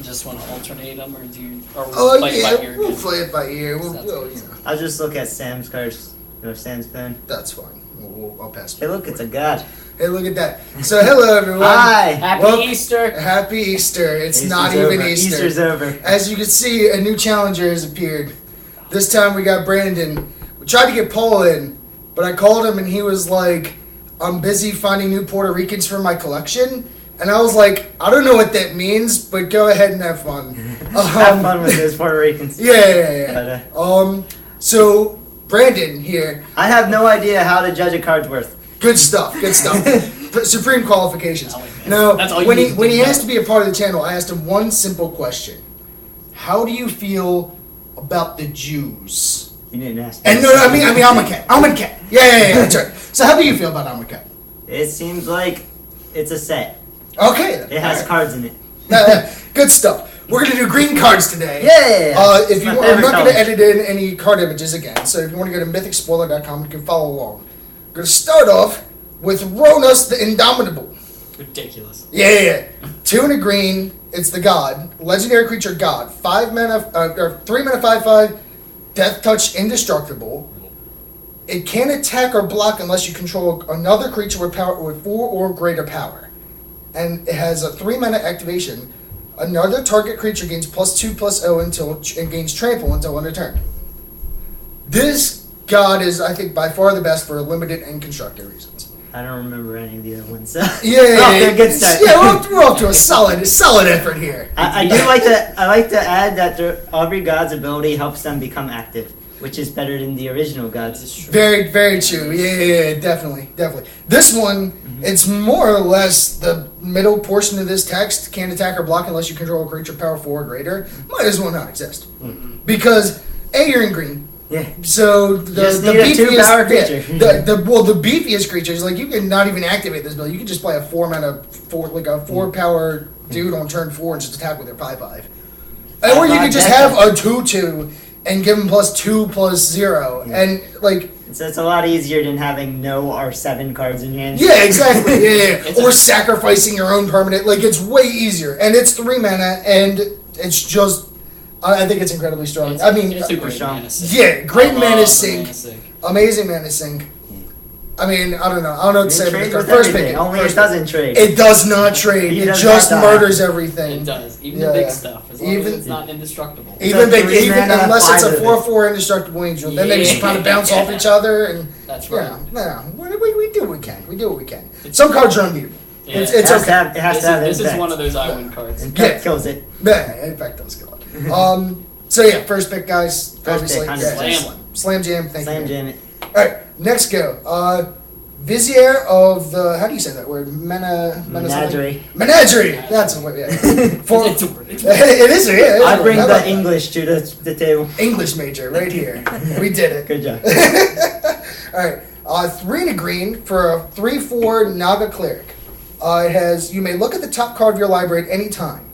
Just want to alternate them, or do you? Or Oh play it by ear? we'll play it by ear. We'll I'll just look at Sam's cards. Or Sam's pen. That's fine. I'll pass. Hey, look, it's a god. Hey, look at that. So, hello everyone. Hi. Happy Easter. Happy Easter. It's Easter's not even over. Easter. Easter's over. As you can see, a new challenger has appeared. This time we got Brandon. We tried to get Paul in, but I called him and he was like, I'm busy finding new Puerto Ricans for my collection. And I was like, I don't know what that means, but go ahead and have fun. Have fun with those Puerto Ricans. Yeah. But, So, Brandon here. I have no idea how to judge a card's worth. Good stuff. Supreme qualifications. That's all you when need he to asked know. to be a part of the channel, I asked him one simple question. How do you feel about the Jews? You didn't ask. And no, I mean Amonkhet. Yeah, that's right. So how do you feel about Amonkhet? It seems like it's a set. Okay. It has All right. cards in it. Good stuff. We're gonna do green cards today. Yeah. If you, My I'm favorite not color. gonna edit in any card images again. So if you want to go to mythicspoiler.com, you can follow along. We're gonna start off with Ronus the Indomitable. Ridiculous. Yeah. 2 and a green. It's the god, legendary creature god. 5 mana, or 3 mana, 5/5. Death touch, indestructible. It can't attack or block unless you control another creature with power with 4 or greater power. And it has a 3 mana activation. Another target creature gains +2/+0 until and gains trample until end of turn. This god is, I think, by far the best for limited and constructed reasons. I don't remember any of the other ones. Yeah, good start. Yeah, we're off to a solid effort here. I do like to. I like to add that every god's ability helps them become active, which is better than the original gods. Very, very true. Yeah, definitely. This one, it's more or less the middle portion of this text. Can't attack or block unless you control a creature power 4 or greater. Might as well not exist. Because, A, you're in green. Yeah. So the need a 2-power beefiest creature. the beefiest creatures, like, you can not even activate this build. You can just play a 4 power dude on turn 4 and just attack with your 5/5. Or you could just have a 2/2 and give him +2/+0 and like. So it's a lot easier than having no R7 cards in hand. Yeah, exactly. Yeah. Or sacrificing your own permanent. Like, it's way easier, and it's 3 mana, and it's just. I think it's incredibly strong. It's super strong. Yeah, great mana sync. Mana sync. Amazing mana sync. I mean, I don't know. I don't know what to say. Trade But with first everything. pick it. Only First it doesn't trade. It does not trade. He It does just not die. murders everything. It does. Even the big stuff. As long as it's not indestructible. Even It's a big, 3 mana, unless it's a 5 of it. 4/4 indestructible angel, then they just kind of bounce off each other, and That's right. we do what we can. We do what we can. Some cards are unbeatable. Yeah. It's It has okay. to have, it has to have This is impact. one of those I win cards. Impact Yeah. kills it. Yeah, in fact, that's good. So yeah, first pick, guys. First pick, 100%. Slam jam. Thank Slam you. jam it. All right, next go. Vizier of the. How do you say that word? Menagerie. Menagerie. That's what. Yeah. For, It's a word. it is. Yeah. It is I a bring word. the like that. English to the table. English major right here. We did it. Good job. All right. 3 and a green for a 3/4 Naga cleric. It has. You may look at the top card of your library at any time.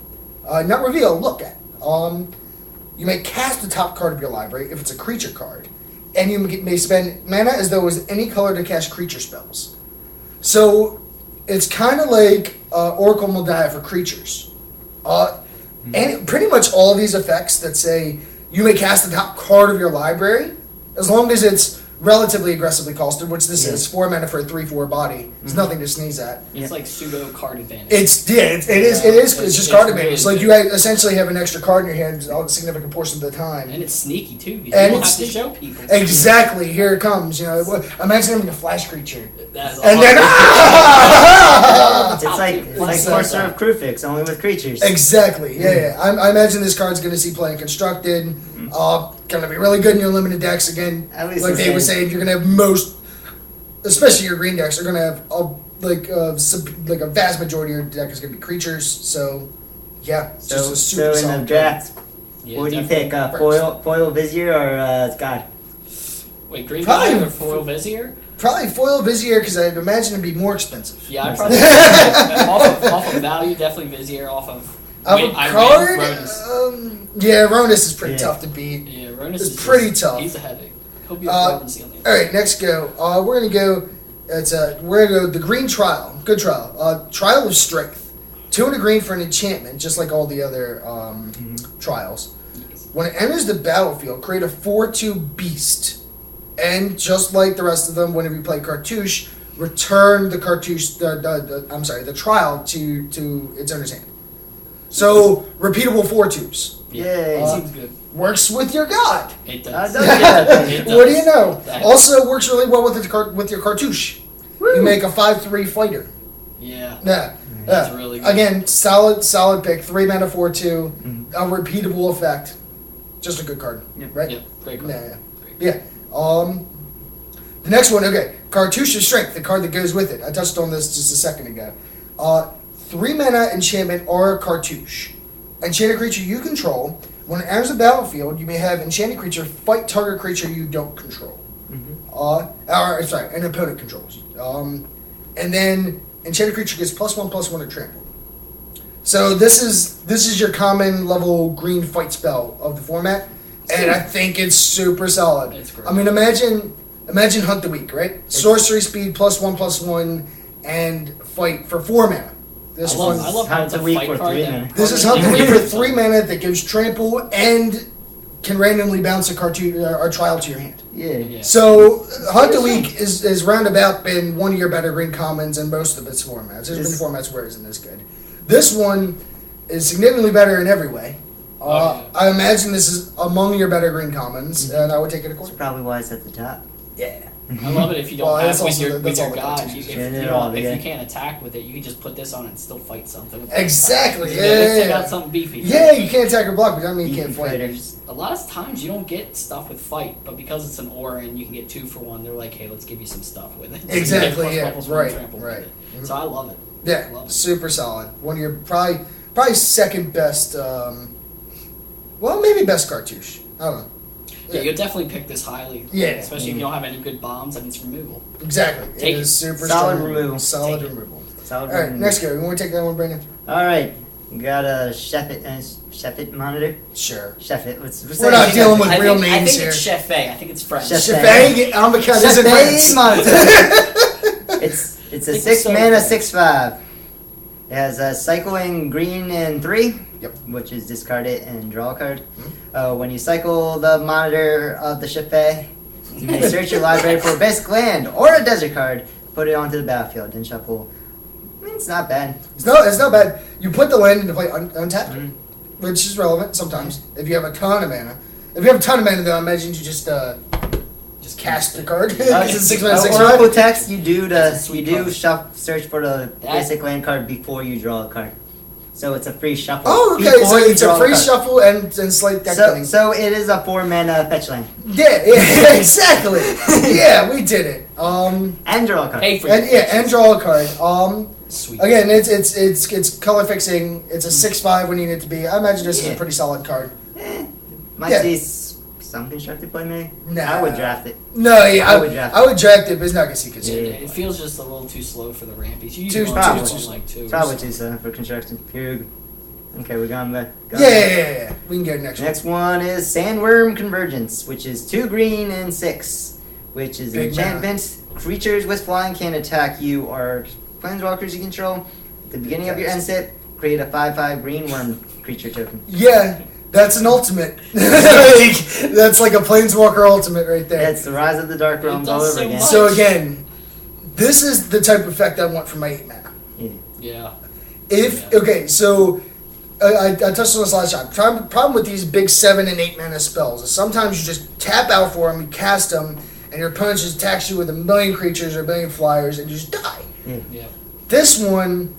Not reveal. Look at. You may cast the top card of your library if it's a creature card, and you may spend mana as though it was any color to cast creature spells. So it's kind of like Oracle Moldiah for creatures. And pretty much all of these effects that say you may cast the top card of your library, as long as it's relatively aggressively costed, which this is, 4 mana for a 3/4 body. It's nothing to sneeze at. It's like pseudo card advantage. It's just card advantage. It's like you essentially have an extra card in your hand a significant portion of the time. And it's sneaky too, because And you don't it's have to show people. Exactly. Here it comes. You know, imagine having a flash creature, That's and then It's like Sorcerer of Krufix, only with creatures. exactly. Yeah. I imagine this card's going to see play in constructed. Going to be really good in your limited decks again. At least Like the Dave was same. saying, you're going to have most, especially your green decks, are going to have a vast majority of your deck is going to be creatures. So yeah, it's just a super So in solid the draft, Yeah, what do you definitely. pick? Foil Vizier or God? Wait, green Probably- guy or foil vizier? Probably foil Vizier because I'd imagine it'd be more expensive. Yeah, I probably off of value, definitely vizier. Off of Of wait, a I card, win Ronus. yeah, Ronus is pretty Yeah. tough to beat. Yeah, Ronus It's is pretty just, tough. He's a headache. Hope you have Ronus on the All right, next go. We're gonna go. We're gonna go the green trial. Good trial. Trial of strength. 2 and a green for an enchantment, just like all the other trials. When it enters the battlefield, create a 4/2 beast. And just like the rest of them, whenever you play cartouche, return the cartouche, the trial to its owner's hand. So, repeatable 4/2s. Yay. Seems good. Works with your god. It does. It What do you know? That- Also works really well with your cartouche. You make a 5/3 fighter. Yeah. Yeah. That's really good. Again, solid pick. 3 mana 4/2. A repeatable effect. Just a good card. Yep. Right? Yep. Great card. Yeah. The next one, okay. Cartouche of Strength, the card that goes with it. I touched on this just a second ago. 3 mana enchantment or a cartouche. Enchanted creature you control. When it enters the battlefield, you may have enchanted creature fight target creature you don't control. An opponent controls. And then enchanted creature gets +1/+1 to trample. So this is your common level green fight spell of the format, and I think it's super solid. It's great. I mean, imagine Hunt the Weak, right? Sorcery speed +1/+1 and fight for 4 mana. This I one. love how Hunt it's a the Weak fight for card. 3 that- mana. This is Hunt the Weak for 3 mana that gives trample and can randomly bounce a cartoon or trial to your hand. Yeah. So Hunt the Weak is roundabout been one of your better green commons in most of its formats. There's been formats where it isn't this good. This one is significantly better in every way. I imagine this is among your better green commons, and I would take it That's accordingly. probably why it's at the top. Yeah. I love it if you don't Well, have that's with also your, the- with that's your all the god. cartoons. If Yeah, you yeah. can't attack with it, you can just put this on and still fight something. Exactly, Yeah, yeah, let's take yeah. out something beefy. Yeah, you can't attack or block, but that doesn't mean you can't fight. Fighters. A lot of times you don't get stuff with fight, but because it's an aura and you can get 2 for 1, they're like, hey, let's give you some stuff with it. Exactly, You get yeah, +1/+1 right, trample with right. it. So I love it. Yeah, Love it. super solid. One of your probably second best. Well, maybe best cartouche. I don't know. Yeah, you'll definitely pick this highly. Yeah. Especially if you don't have any good bombs, I mean, it's removal. Exactly. Take It it. is super Solid strong removal. Solid Take it. removal. Solid All right, removal. next go. You want to take that one, Brandon? All right. You got a Sheffit monitor? Sure. Sheffit. What's We're not that? dealing with I real think, names I think here. it's Chef A. I think it's French. Chef- Shefang Amonkhet is in Sheffit France. monitor. It's a Think 6 so. mana 6/5. It has a cycling green and 3. Yep. Which is discard it and draw a card. When you cycle the monitor of the Sheffet, you may search your library for a basic land or a desert card, put it onto the battlefield, and shuffle. I mean, it's not bad. It's not bad. You put the land into play untapped, which is relevant sometimes. If you have a ton of mana. If you have a ton of mana, then I imagine you just cast the card. Because it's 6 mana, 6 Oracle mana. text you do That's a sweet card. search for the basic land card before you draw a card. So it's a free shuffle. Oh, okay. before So you it's a draw free card. shuffle and slight deck building. So it is a 4 mana fetch land Yeah, exactly. Yeah, we did it. and draw a card. Pay for And it. yeah, and draw a card. Sweet. Again, it's color fixing. It's a 6/5 when you need it to be. I imagine this is a Yeah. pretty solid card. Might Yeah. see some constructed play maybe. Nah. I would draft it. No, yeah, I would draft I would draft it, but it's not gonna see Yeah, considered. it feels just a little too slow for the rampies. You Too- usually too- want too to slow. like 2. Probably too slow for construction. Here. Okay, we're going back. Yeah. We can go next one. Next one is Sandworm Convergence, which is 2 green and 6, which is an Big enchantment. Creatures with flying can attack you or planeswalkers you control. At the beginning of your end step, create a 5/5 green worm creature token. Yeah, that's an ultimate. That's like a planeswalker ultimate right there. That's the Rise of the Dark It Realms does all over so again. much. So again, this is the type of effect I want for my 8 mana. Yeah. Okay, so I touched on this last time. Problem with these big 7 and 8 mana spells is sometimes you just tap out for them, you cast them, and your opponent just attacks you with a million creatures or a million flyers, and you just die. Yeah. This one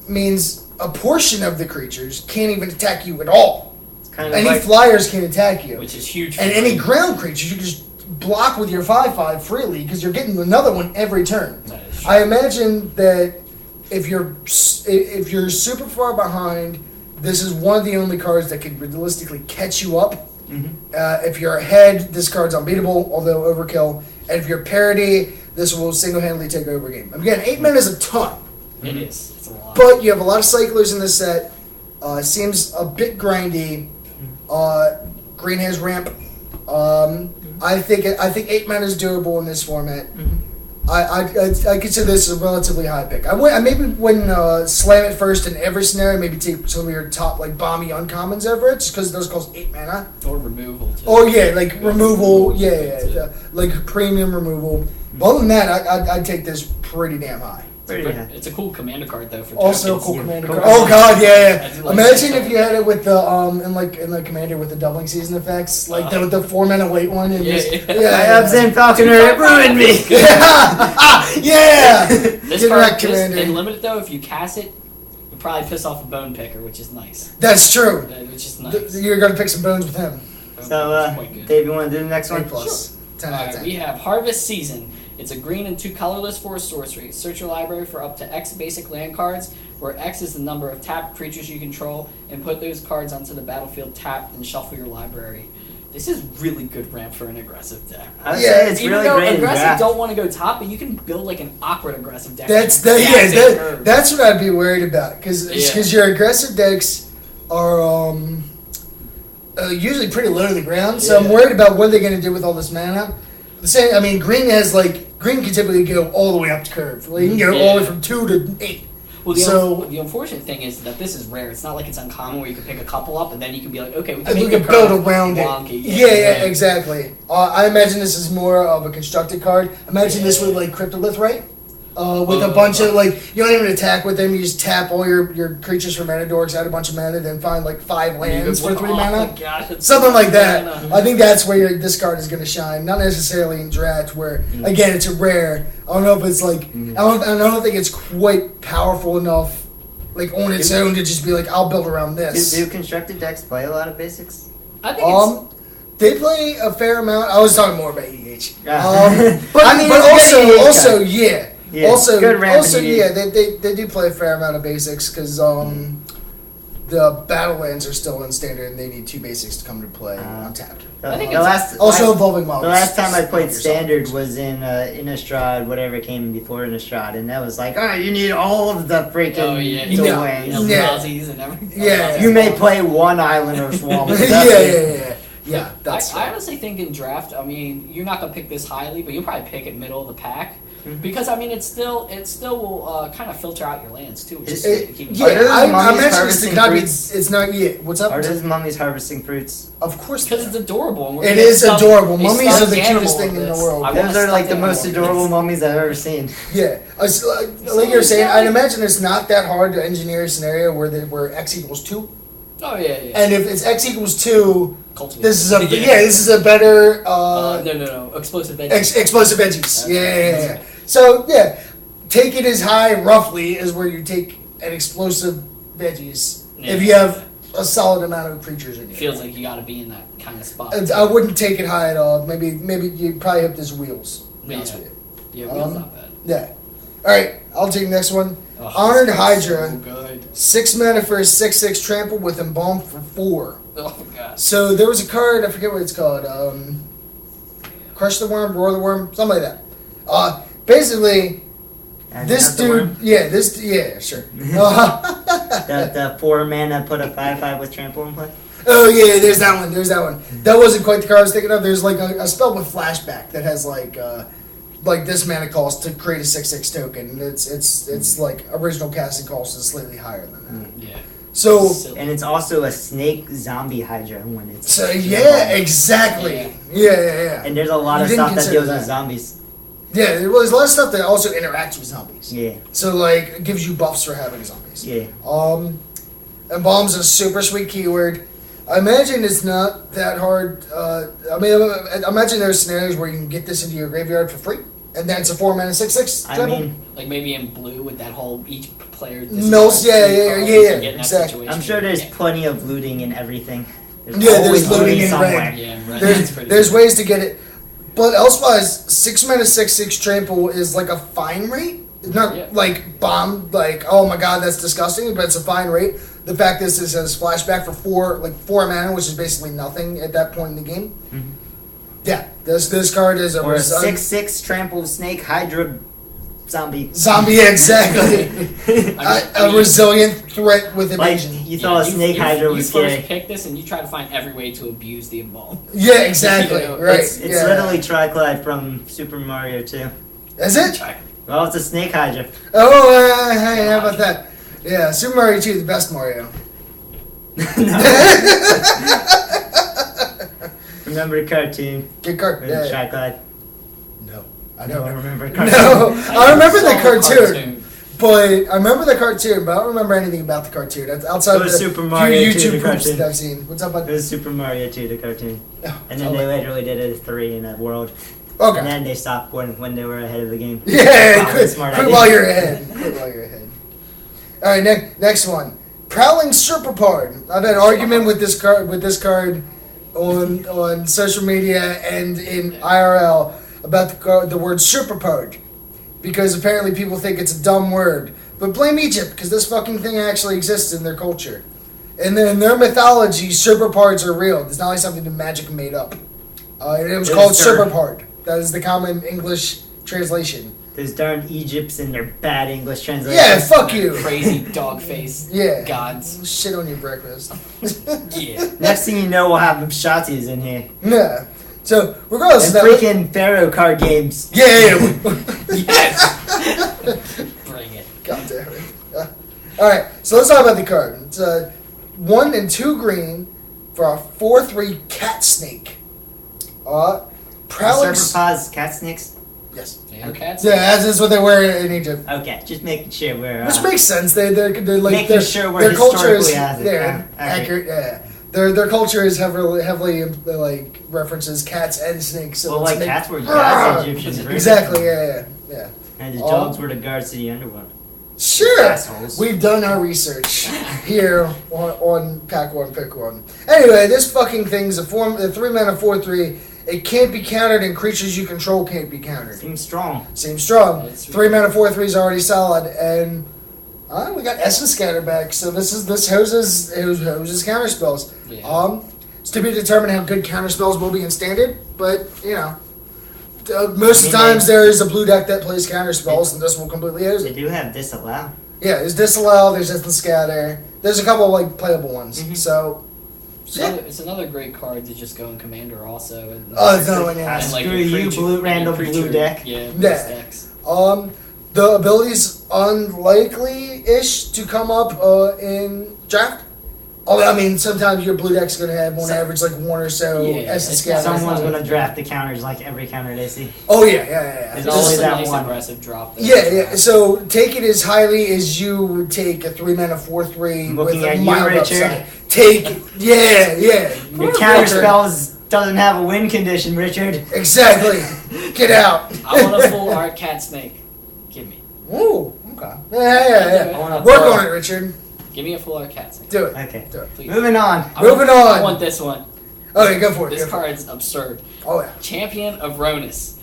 means a portion of the creatures can't even attack you at all. It's kind of Any like flyers can't attack you. Which is huge. And for any me. ground creatures you can just block with your 5/5 freely because you're getting another one every turn. That is true. I imagine that if you're super far behind, this is one of the only cards that could realistically catch you up. If you're ahead, this card's unbeatable, although overkill. And if you're parity, this will single-handedly take over a game. Again, 8 mana is a ton, It is. It's a lot. but you have a lot of cyclers in this set. Seems a bit grindy. Green has ramp. I think 8 mana is doable in this format. I consider this a relatively high pick. I maybe wouldn't slam it first in every scenario. Maybe take some of your top like bomby uncommons over it, just because those cost 8 mana. Or removal too. Or like removal, like premium removal. But other than that, I'd take this pretty damn high. It's a cool commander card though. For also a tokens. cool commander card. Oh god, yeah. Like Imagine if you had it with the in the commander with the doubling season effects, like the 4 mana wait one. And I Absent Falconer, it ruined me. Yeah. This card in limited though, if you cast it, you probably piss off a bone picker, which is nice. That's true. Which is nice. You're gonna pick some bones with him. So, Dave, you want to do the next one? Plus. Sure. 10 out of 10. We have Harvest Season. It's a green and 2 colorless for a sorcery. Search your library for up to X basic land cards, where X is the number of tapped creatures you control, and put those cards onto the battlefield tapped and shuffle your library. This is really good ramp for an aggressive deck. I would say it's Even really though great in aggressive draft. don't want to go top, but you can build like an awkward aggressive deck. That's what I'd be worried about because your aggressive decks are usually pretty low to the ground. So I'm worried about what they're going to do with all this mana. The same, I mean, green can typically go all the way up the curve. Like, you can go all the way from 2 to 8. Well, the unfortunate thing is that this is rare. It's not like it's uncommon where you can pick a couple up and then you can be like, okay, we can build around wonky. it. Yeah, exactly. I imagine this is more of a constructed card. Imagine this with like Cryptolith, right? With a bunch of like, you don't even attack with them. You just tap all your creatures for mana dorks, add a bunch of mana, then find like 5 lands for 3 mana. Something like that. I think that's where this card is going to shine. Not necessarily in draft, where again it's a rare. I don't know if it's like I don't think it's quite powerful enough, like on its own, to just be like, I'll build around this. Do constructed decks play a lot of basics? I think they play a fair amount. I was talking more about EDH. But I mean, also, yeah. Yeah, also, yeah, they do play a fair amount of basics because the Battlelands are still in standard and they need 2 basics to come to play untapped. I think evolving models. The last time I played standard was in Innistrad, whatever came before Innistrad, and that was like, you need all of the freaking Eldrazi's and everything. Yeah, you may play 1 island or swamp. Yeah, that's I honestly think in draft, I mean, you're not gonna pick this highly, but you'll probably pick it middle of the pack. Because I mean, it still will kind of filter out your lands too. I imagine it's not yet. What's up? Are those mummies harvesting fruits? Of course, because it's adorable. It is adorable. Mummies are the cutest thing in the world. Those are like the most adorable mummies I've ever seen. Yeah, like you're saying, I'd imagine it's not that hard to engineer a scenario where X equals 2. Oh yeah. And if it's X equals 2. This is a better no explosive veggies. Explosive veggies. Yeah. So take it as high roughly as where you take an explosive veggies if you have a solid amount of creatures in you. It feels like you got to be in that kind of spot. I wouldn't take it high at all. Maybe you probably have this wheels. Yeah, wheels not bad. Yeah. All right, I'll take the next one. Oh, Honored Hydra. So good. 6 mana for a 6/6 trample with Embalm for 4. Oh god. So there was a card, I forget what it's called. Crush the Worm, Roar the Worm, something like that. Basically, this dude, sure. The 4 mana put a 5/5 with trample in play. Oh yeah, there's that one. That wasn't quite the card I was thinking of. There's like a spell with flashback that has like this mana cost to create a 6/6 token. It's like original casting cost is slightly higher than that. Yeah. So and it's also a snake zombie hydra when it's exactly. Yeah. And there's a lot of stuff that deals with zombies. Yeah, there's a lot of stuff that also interacts with zombies. Yeah. So like it gives you buffs for having zombies. Yeah. Embalm's a super sweet keyword. I imagine it's not that hard. I imagine there's scenarios where you can get this into your graveyard for free, and then it's a 4 mana 6/6. I mean, like maybe in blue with that whole each player. Exactly. I'm sure there's plenty of looting and everything. There's looting in red. Yeah, there's ways to get it, but elsewise, 6 mana 6/6 trample is like a fine rate. It's not like bomb, like oh my god that's disgusting, but it's a fine rate. The fact is, this has flashback for 4 mana, which is basically nothing at that point in the game. Mm-hmm. Yeah, this card is a 6/6 trample snake hydra zombie. Exactly. A resilient threat with evasion. Like you thought a snake hydra was scary. You first pick this and you try to find every way to abuse the Embalm. Yeah, exactly. Right. It's literally Triclide from Super Mario 2. Is it? Well, it's a snake hydra. Oh, hey, how about that? Yeah, Super Mario 2, the best Mario. Remember the cartoon? Good cartoon. With the tripod? No, I don't don't. remember the cartoon. No, I remember the saw cartoon, but I remember the cartoon, but I don't remember anything about the cartoon. That's outside It of was the Super Mario 2, few the YouTube posts cartoon. that I've seen. What's up, bud? It was Super Mario 2, the cartoon. Oh, And then they literally did a 3 in that world. Okay. And then they stopped when they were ahead of the game. Yeah, Wow, quit smart while idea. you're ahead. Quit while you're ahead. All right, next one. Prowling Serpapard. I've had an argument with this card on social media and in IRL about the word Serpapard because apparently people think it's a dumb word. But blame Egypt because this fucking thing actually exists in their culture. And then in their mythology, Serpapards are real. It's not like something the magic made up. It was called Serpapard. That is the common English translation. Those darn Egypts and their bad English translations. Yeah, fuck you. Crazy dog face. Yeah. Gods. Shit on your breakfast. Yeah. Next thing you know, we'll have Shatis in here. Yeah. So, regardless And of that. freaking Pharaoh card games. Yeah. Yes. Bring it. God damn it. Alright, so let's talk about the card. It's 1 and 2 green for a 4/3 cat snake. Prowling. Serpapads, cat snakes? Yes. They are cats. Yeah, that's what they wear in Egypt. Okay, just making sure we're... Which makes sense. They're like Making their, sure we're their culture is historically accurate. accurate. Yeah, their culture is heavily like references cats and snakes. So Well, let's like make- cats were gods, Egyptians. were. Exactly. Yeah. And the dogs were the guards to the underworld. Sure. Assholes. We've done our research here on Pack One Pick One. Anyway, this fucking thing's a 3-mana 4/3. It can't be countered, and creatures you control can't be countered. Seems strong. Seems strong. It's 3-mana 4/3 is already solid, and we got Essence Scatter back. So this hoses counter spells. Yeah. It's to be determined how good counter spells will be in standard, but most of the times there is a blue deck that plays counter spells, and this will completely hose They it. do have disallow. Yeah, there's Disallow, there's Essence Scatter, there's a couple like playable ones. Mhm. So It's another great card to just go in Commander also. And, Oh, it's another one, yeah. and, Screw a you, blue- and a random blue deck. Yeah, Yeah. decks. the ability's unlikely-ish to come up in draft. Although, I mean, sometimes your blue deck's going to have on average like one or so Yeah, Essence it's Scatter. not- Someone's going to draft the counters like every counter they see. Oh, yeah. There's It's always just a that nice one. aggressive drop. there. Yeah. So take it as highly as you would take a 3-mana 4/3 Looking with at a you, mild Richard. upside. Take it. Yeah. Your counter spells doesn't have a win condition, Richard. Exactly. Get out. I want a full art cat snake. Give me. Ooh. Okay. Yeah. I want a Work full- on it, Richard. Give me a full art cat snake. Do it. Okay. Do it. Please. Moving on. Moving I on. want this one. Okay, go for it. This go for it. card's absurd. Oh, yeah. Champion of Ronus.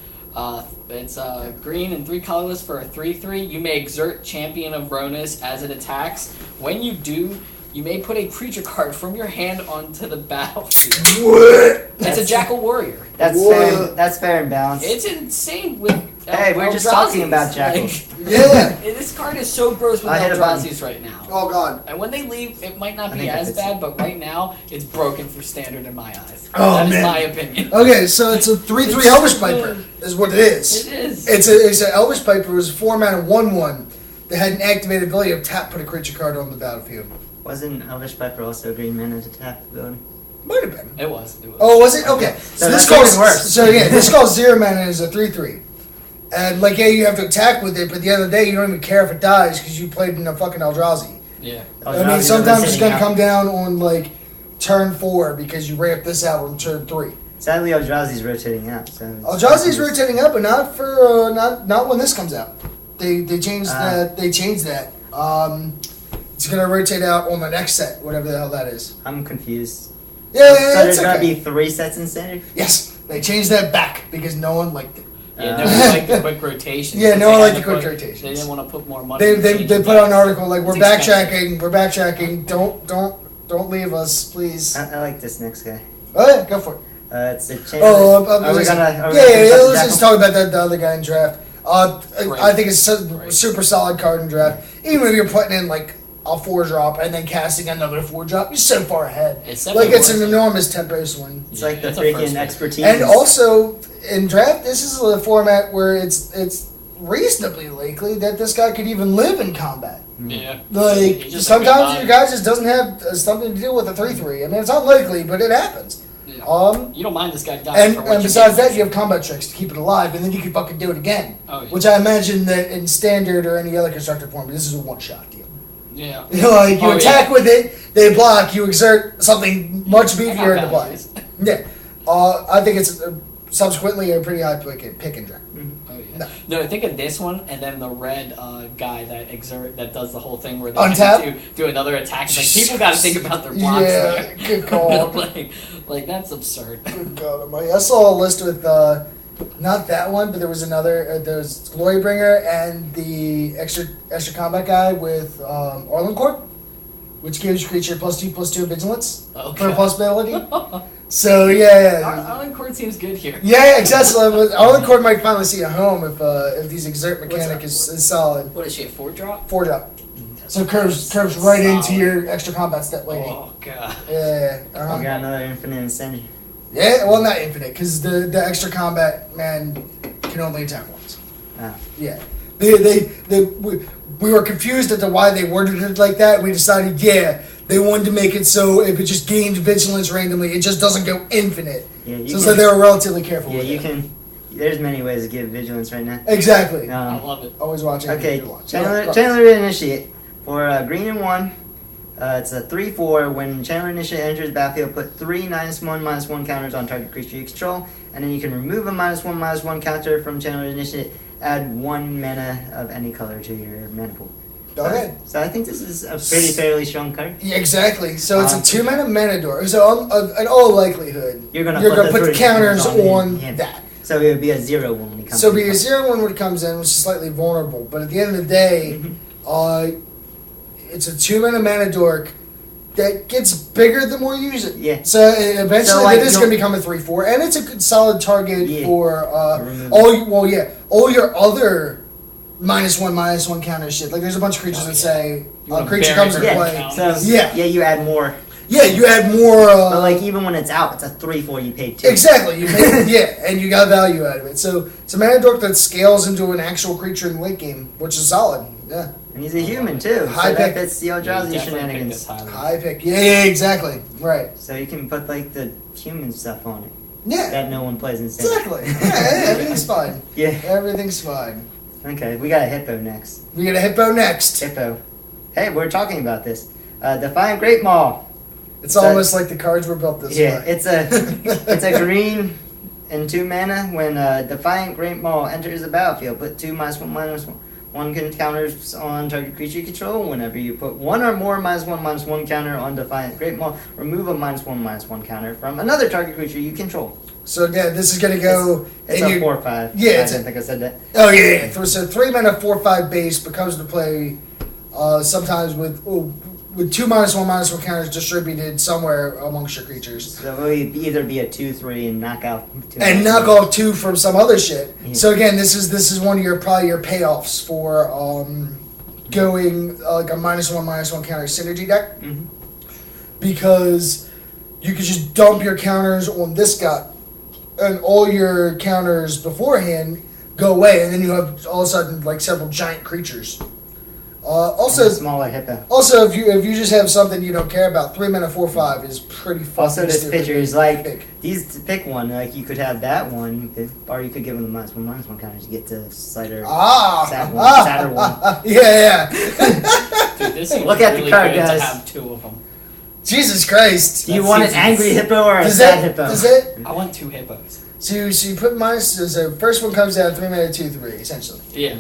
It's green and 3 colorless for a 3/3. You may exert Champion of Ronus as it attacks. When you do, you may put a creature card from your hand onto the battlefield. What? It's a Jackal Warrior. That's Whoa. fair. That's fair and balanced. It's insane with Hey, we're just talking about Jackals. Yeah. This card is so gross with I hit a button. Eldrazi's right now. Oh, God. And when they leave, it might not I be think as that's bad, but right now, it's broken for standard in my eyes. Oh, That is man. my opinion. Okay, so it's a 3/3 It's Elvish so Piper, good. is what it is. It is. It's an Elvish Piper. It was a 4-mana 1/1 that had an activated ability of tap, put a creature card on the battlefield. Wasn't Elvish Piper also a green mana to tap ability? Might have been. It was. Oh, was it? Okay. So this that's calls even worse. So yeah, this calls 0 mana is a 3/3, and like you have to attack with it, but at the end of the day, you don't even care if it dies because you played in a fucking Eldrazi. Yeah. I mean, sometimes it's gonna come down on like turn 4 because you ramp this out on turn 3. Sadly, Eldrazi's rotating out. So Eldrazi's rotating up, but not for not when this comes out. They changed that. They changed that. It's gonna rotate out on the next set, whatever the hell that is. I'm confused. Yeah, So there's it's gonna okay. be 3 sets in standard. Yes, they changed that back because no one liked it. Yeah, they didn't like the quick rotation. Yeah, no They one had liked to the quick put- rotations. They didn't want to put more money. They into they, changing they put out an decks. article like we're It's expensive. backtracking. We're backtracking. Don't leave us, please. I like this next guy. Oh yeah, go for it. It's a change. Oh, are we gonna? Are we yeah, gonna yeah, finish up let's the just Jackal? talk about that the other guy in draft. I think it's a Great. super solid card in draft. Even if you're putting in like a 4-drop and then casting another 4-drop, you're so far ahead. It's Like definitely it's an worth it. enormous tempo swing. It's like the it's a first freaking pick. expertise. And also in draft, this is a format where it's reasonably likely that this guy could even live in combat. Yeah. Like, He's just sometimes a your good guy just doesn't have something to do with a 3-3. I mean, it's unlikely, but it happens. Yeah. You don't mind this guy dying for what And besides that, you have combat tricks to keep it alive, and then you can fucking do it again. Oh, yeah. Which I imagine that in standard or any other constructed form, this is a one-shot deal. Yeah. Like, you attack with it, they block, you exert something much beefier into play. Yeah. I think it's subsequently a pretty high pick and drag. Oh, yeah. No. No, think of this one, and then the red guy that does the whole thing where they Untap? have to do another attack. It's like, people got to think about their blocks. Yeah, there. good call. like that's absurd. Good God Almighty. I saw a list with not that one, but there was another. There's Glorybringer and the extra combat guy with Orlancourt, which gives your creature +2/+2 vigilance for a possibility. So yeah, Arlencourt seems good here. yeah, exactly. Orlancourt might finally see a home if these exert mechanic is solid. What is she, a 4-drop? 4-drop. So curves right into your extra combat step lady. Oh god. Yeah. We got another infinite insanity. Yeah, well, not infinite, because the extra combat man can only attack once. Ah. Yeah. We were confused as to why they worded it like that. We decided, they wanted to make it so if it just gained vigilance randomly, it just doesn't go infinite. Yeah, so they were relatively careful with you it. can. There's many ways to give vigilance right now. Exactly. I love it. Always watching. Okay, Watch. Chandler Initiate. For green and 1, it's a 3/4. When Chandler Initiate enters the battlefield, put 3 -1/-1 counters on target creature you control, and then you can remove a -1/-1 counter from Chandler Initiate. Add 1 mana of any color to your mana pool. Okay. So I think this is a fairly strong card. Yeah, exactly. So it's a 2-mana mana door. So in all likelihood, you're gonna put the counters on that. So it would be a 0 when it comes. So it'd be a 0/1 when it comes in, which is slightly vulnerable. But at the end of the day, it's a 2-mana mana dork that gets bigger the more you use it. Yeah. So eventually it is going to become a 3/4, and it's a good solid target for all your other -1/-1 counter shit. Like there's a bunch of creatures that say creature comes into play. So you add more. Yeah, you add more. But like even when it's out, it's a 3/4. You paid 2. Exactly. You pay, and you got value out of it. So it's a mana dork that scales into an actual creature in the late game, which is solid. Yeah. And he's a human too. High so pick. That's the Eldrazi shenanigans. High pick. Yeah, exactly. Right. So you can put like the human stuff on it. Yeah. That no one plays in standard. Exactly. Yeah, everything's fine. Yeah. Everything's fine. Okay, we got a hippo next. We got a hippo next. Hippo. Hey, we're talking about this. Defiant Great Maw. It's almost like the cards were built this way. Yeah, it's a green and 2 mana. When Defiant Great Maw enters the battlefield, put 2 -1/-1 counters on target creature you control. Whenever you put 1 or more -1/-1 counter on Defiant Great Maw, remove a -1/-1 counter from another target creature you control. So yeah, this is gonna go. It's a 4/5. Yeah, I didn't think I said that. Oh yeah. So 3 mana 4/5 base becomes to play sometimes with 2 -1/-1 counters distributed somewhere amongst your creatures. So it will either be a 2/3 and knock out 2. And knock off 2 from some other shit. Yeah. So again, this is one of your probably your payoffs for going like a -1/-1 counter synergy deck, because you could just dump your counters on this guy, and all your counters beforehand go away, and then you have all of a sudden like several giant creatures. Also, smaller hippo. Also, if you just have something you don't care about, 3 mana 4/5 is pretty fucking Also, this stupid. picture is like pick one. Like you could have that one, or you could give them the -1/-1 counters. You get to Cider. Sadder one. Yeah. Dude, this seems Look at the really card, good guys. to have 2 of them. Jesus Christ. Do you want an angry hippo or a sad hippo? Does it? I want 2 hippos. So you put so first one comes out 3 mana 2/3 essentially. Yeah.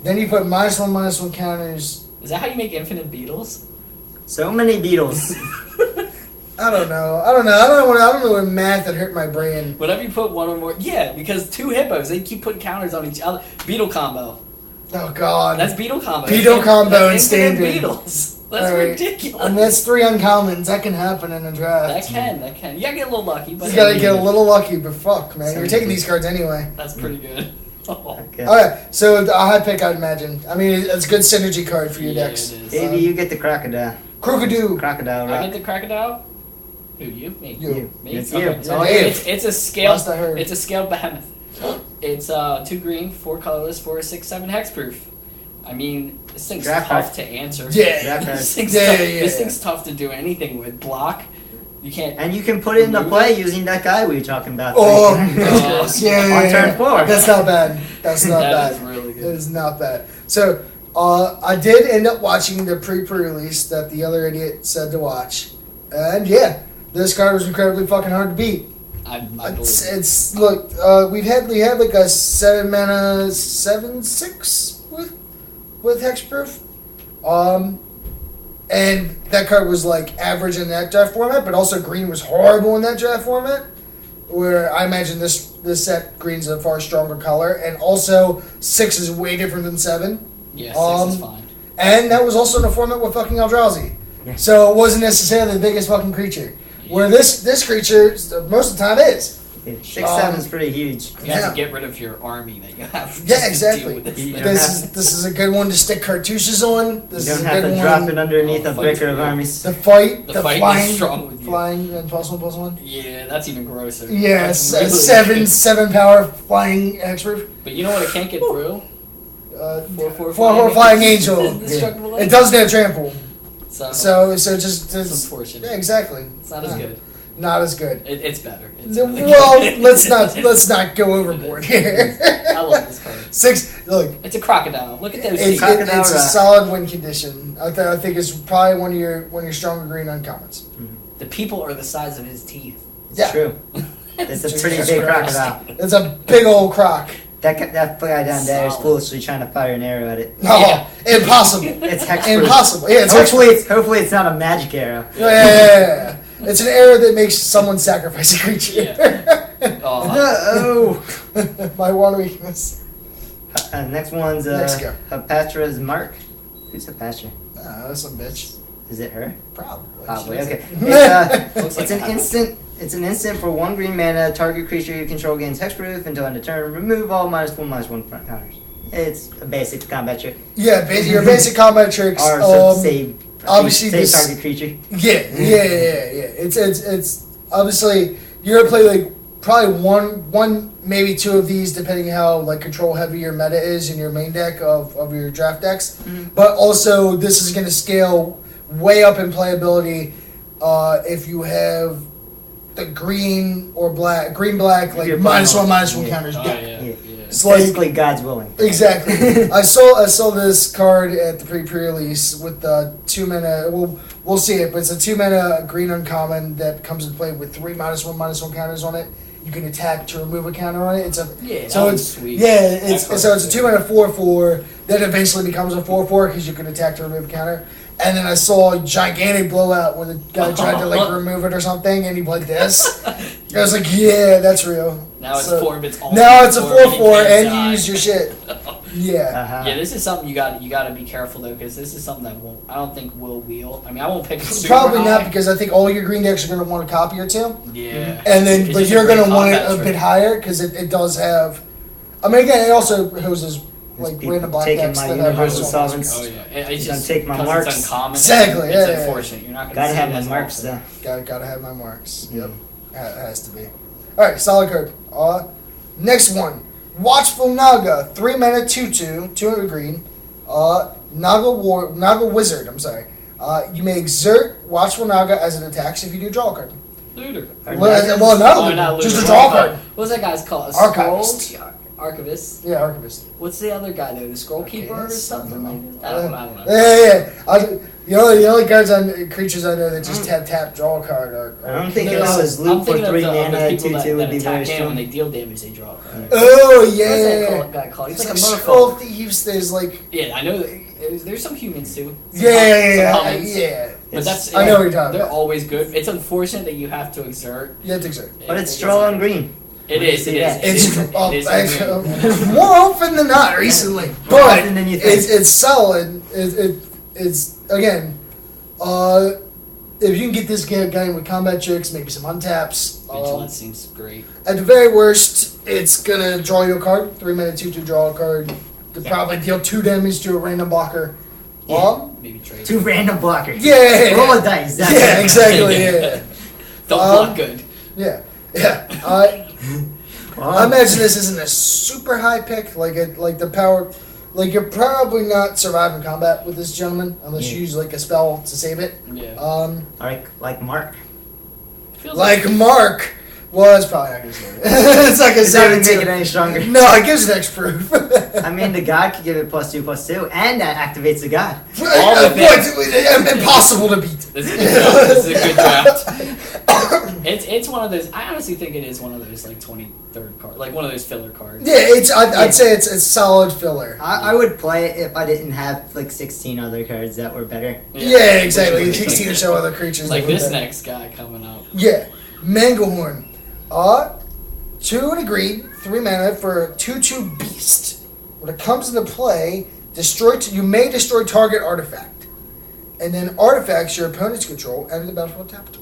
Then you put -1/-1 counters. Is that how you make infinite beetles? So many beetles. I don't know. I don't know what math that hurt my brain. Whenever you put 1 or more, yeah, because 2 hippos, they keep putting counters on each other. Beetle combo. Oh God. That's beetle combo. Beetle combo in That's standard. infinite beetles. That's ridiculous. And that's 3 uncommons. That can happen in a draft. That can. You gotta get a little lucky, but You gotta get a little lucky, but fuck, man. You're taking these cards anyway. That's pretty good. Okay. Alright, so a high pick, I'd imagine. I mean, it's a good synergy card for your Yeah, decks. it is. Maybe you get the crocodile. Crocodile. Crocodile, I right? get the crocodile. Who, you? Me. You. Me. It's Okay. you. So Dave. it's a scaled. Last I heard. It's a scaled behemoth. It's 2 green, 4 colorless, 4 6 7 hexproof. I mean, this thing's Draft tough card. to answer. Yeah. This thing's Yeah, tough. yeah, This yeah. thing's tough to do anything with. Block. You can't. And you can put it into remove play it. using that guy we were talking about. Oh, Yeah, On turn 4. That's not bad. That's not That bad. is really That good. is not bad. So, I did end up watching the pre-release that the other idiot said to watch, and yeah, this card was incredibly fucking hard to beat. I believe. It's look, we had like a 7 mana 7/6 with hexproof, and that card was like average in that draft format, but also green was horrible in that draft format. Where I imagine this set green's a far stronger color, and also 6 is way different than 7. Yeah, 6 is fine. And that was also in a format with fucking Eldrazi. Yeah. So it wasn't necessarily the biggest fucking creature. Where this creature, most of the time, is. 6/7 is pretty huge. You have Yeah. to get rid of your army that you have. Yeah, just to exactly. deal with this You thing. don't This is a good one to stick cartouches on. This You is don't a have good to one. drop it underneath a Oh, breaker of fuck. armies. The fight, The fight is flying, strong with you. flying and +1/+1. Yeah, that's even grosser. Yes, That's really seven good. 7 power flying hexproof. But you know what? It can't get through. 4/4 4/4 flying angel. Indestructible It doesn't have trample, So so just it's unfortunate. yeah, exactly. It's not as good. Not as good. It's better. It's really Well, good. let's not go overboard here. I love this card. 6. Look, It's a crocodile. Look at those it's, teeth. Crocodile it's a Rock. solid win condition. I think it's probably one of your stronger green uncommons. The people are the size of his teeth. It's Yeah. true. It's a Jesus pretty big Christ. crocodile. It's a big old croc. That guy down there is Solid. foolishly trying to fire an arrow at it. No, Yeah. impossible. It's hexproof. Impossible. Yeah, it's Hopefully it's not a magic arrow. yeah. It's an error that makes someone sacrifice a creature. Oh, No. My one weakness. Next one's Next go. Hepatra's Mark. Who's Hepatra? That's some bitch. Is it her? Probably. Probably. She Okay. doesn't- Looks It's like an a- instant. It's an instant for 1 green mana. Target creature you control gains hexproof until end of turn. Remove all -1/-1 front counters. It's a basic combat trick. Yeah, your basic combat tricks. Or so save. obviously save this- target creature. Yeah. It's obviously you're gonna play like probably one maybe 2 of these depending how like control heavy your meta is in your main deck of your draft decks. But also this is gonna scale way up in playability if you have the green or black like You're -1/-1 yeah. counters. Oh, Yeah. yeah. Yeah. It's like Basically, God's willing. exactly. I saw this card at the pre-release with the 2 mana. We'll see it, but it's a 2 mana green uncommon that comes into play with 3 -1/-1 counters on it. You can attack to remove a counter on it. It's a Yeah, so that it's one's sweet. yeah That it's card's so it's a good. 2 mana 4/4 that eventually becomes a 4/4 because you can attack to remove a counter. And then I saw a gigantic blowout when the guy tried to like remove it or something, and he played this. I was like, yeah, that's real. Now it's So- 4 bits. Now it's a 4/4, can't and die. you use your shit. Yeah. Uh-huh. Yeah, this is something you got to be careful though, because this is something that won't. I don't think will wheel. I mean, I won't pick it super Probably high. not because I think all your green decks are going to want a copy or 2, Yeah. and then It's but just you're great going to want it combat a trick. bit higher because it does have. I mean, again, it also hoses like people random black taking decks my that have universal hoses. solvents. Oh yeah, it's Gonna just take my 'cause marks. It's uncommon. Exactly, It's yeah, yeah. unfortunate. You're not going Gotta to have my as marks often. though. Gotta have my marks. Mm. Yep, has to be. All right, solid card. Next one, Watchful Naga, 3 mana 2/2, 200 green. Naga Wizard. I'm sorry. You may exert Watchful Naga as it attacks if you do draw a card. Looter. Well, Oh, no, not just a looter. draw card. What's that guy's called? A Archivist. Scroll? Archivist. Yeah, Archivist. What's the other guy though? The Scroll Keeper or Archivist? something like that? I don't know. Yeah. The only cards creatures I know that just have tap draw a card are. I don't think No, if it was I'm loot for thinking of 3 the mana, people 2/2 would be very attack him when strong. they deal damage. They draw a card. Oh What's that yeah. guy called? He's It's like like a Scroll motherfucker. Thieves. There's like Yeah, I know. There's some humans too. Some yeah. commons. But that's I know what you're talking They're about. always good. It's unfortunate that you have to exert. Yeah, I think so. But it's straw on green. It is. It is. Yeah. It It's is. It is. more often than not recently, More but often than you think. it's solid. It's again, if you can get this guy with combat tricks, maybe some untaps. Vigilance seems great. At the very worst, it's gonna draw you a card. 3 mana 2/2 draw a card. To probably deal 2 damage to a random blocker. Maybe trade. 2 random blockers. Yeah. Roll a dice. That's Yeah, it. exactly. Yeah. Don't block good. Yeah. I imagine this isn't a super high pick, like the power. Like, you're probably not surviving combat with this gentleman unless you use like a spell to save it. Yeah. Like Mark. Feels Like Mark was probably not gonna save it. It's like a Does that even 17. make it any stronger? No, it gives it extra proof. I mean, the god could give it +2/+2, and that activates the god. Impossible to beat. This is a good draft. It's one of those. I honestly think it is one of those like 23rd card, like one of those filler cards. Yeah, I'd say it's a solid filler. I would play it if I didn't have like 16 other cards that were better. Yeah, exactly. 16 or so other creatures. Like that this were better. next guy coming up. Yeah, Manglehorn. 2 and a green, 3 mana for a 2/2 beast. When it comes into play, you may destroy target artifact, and then artifacts your opponents control enter the battlefield tapped.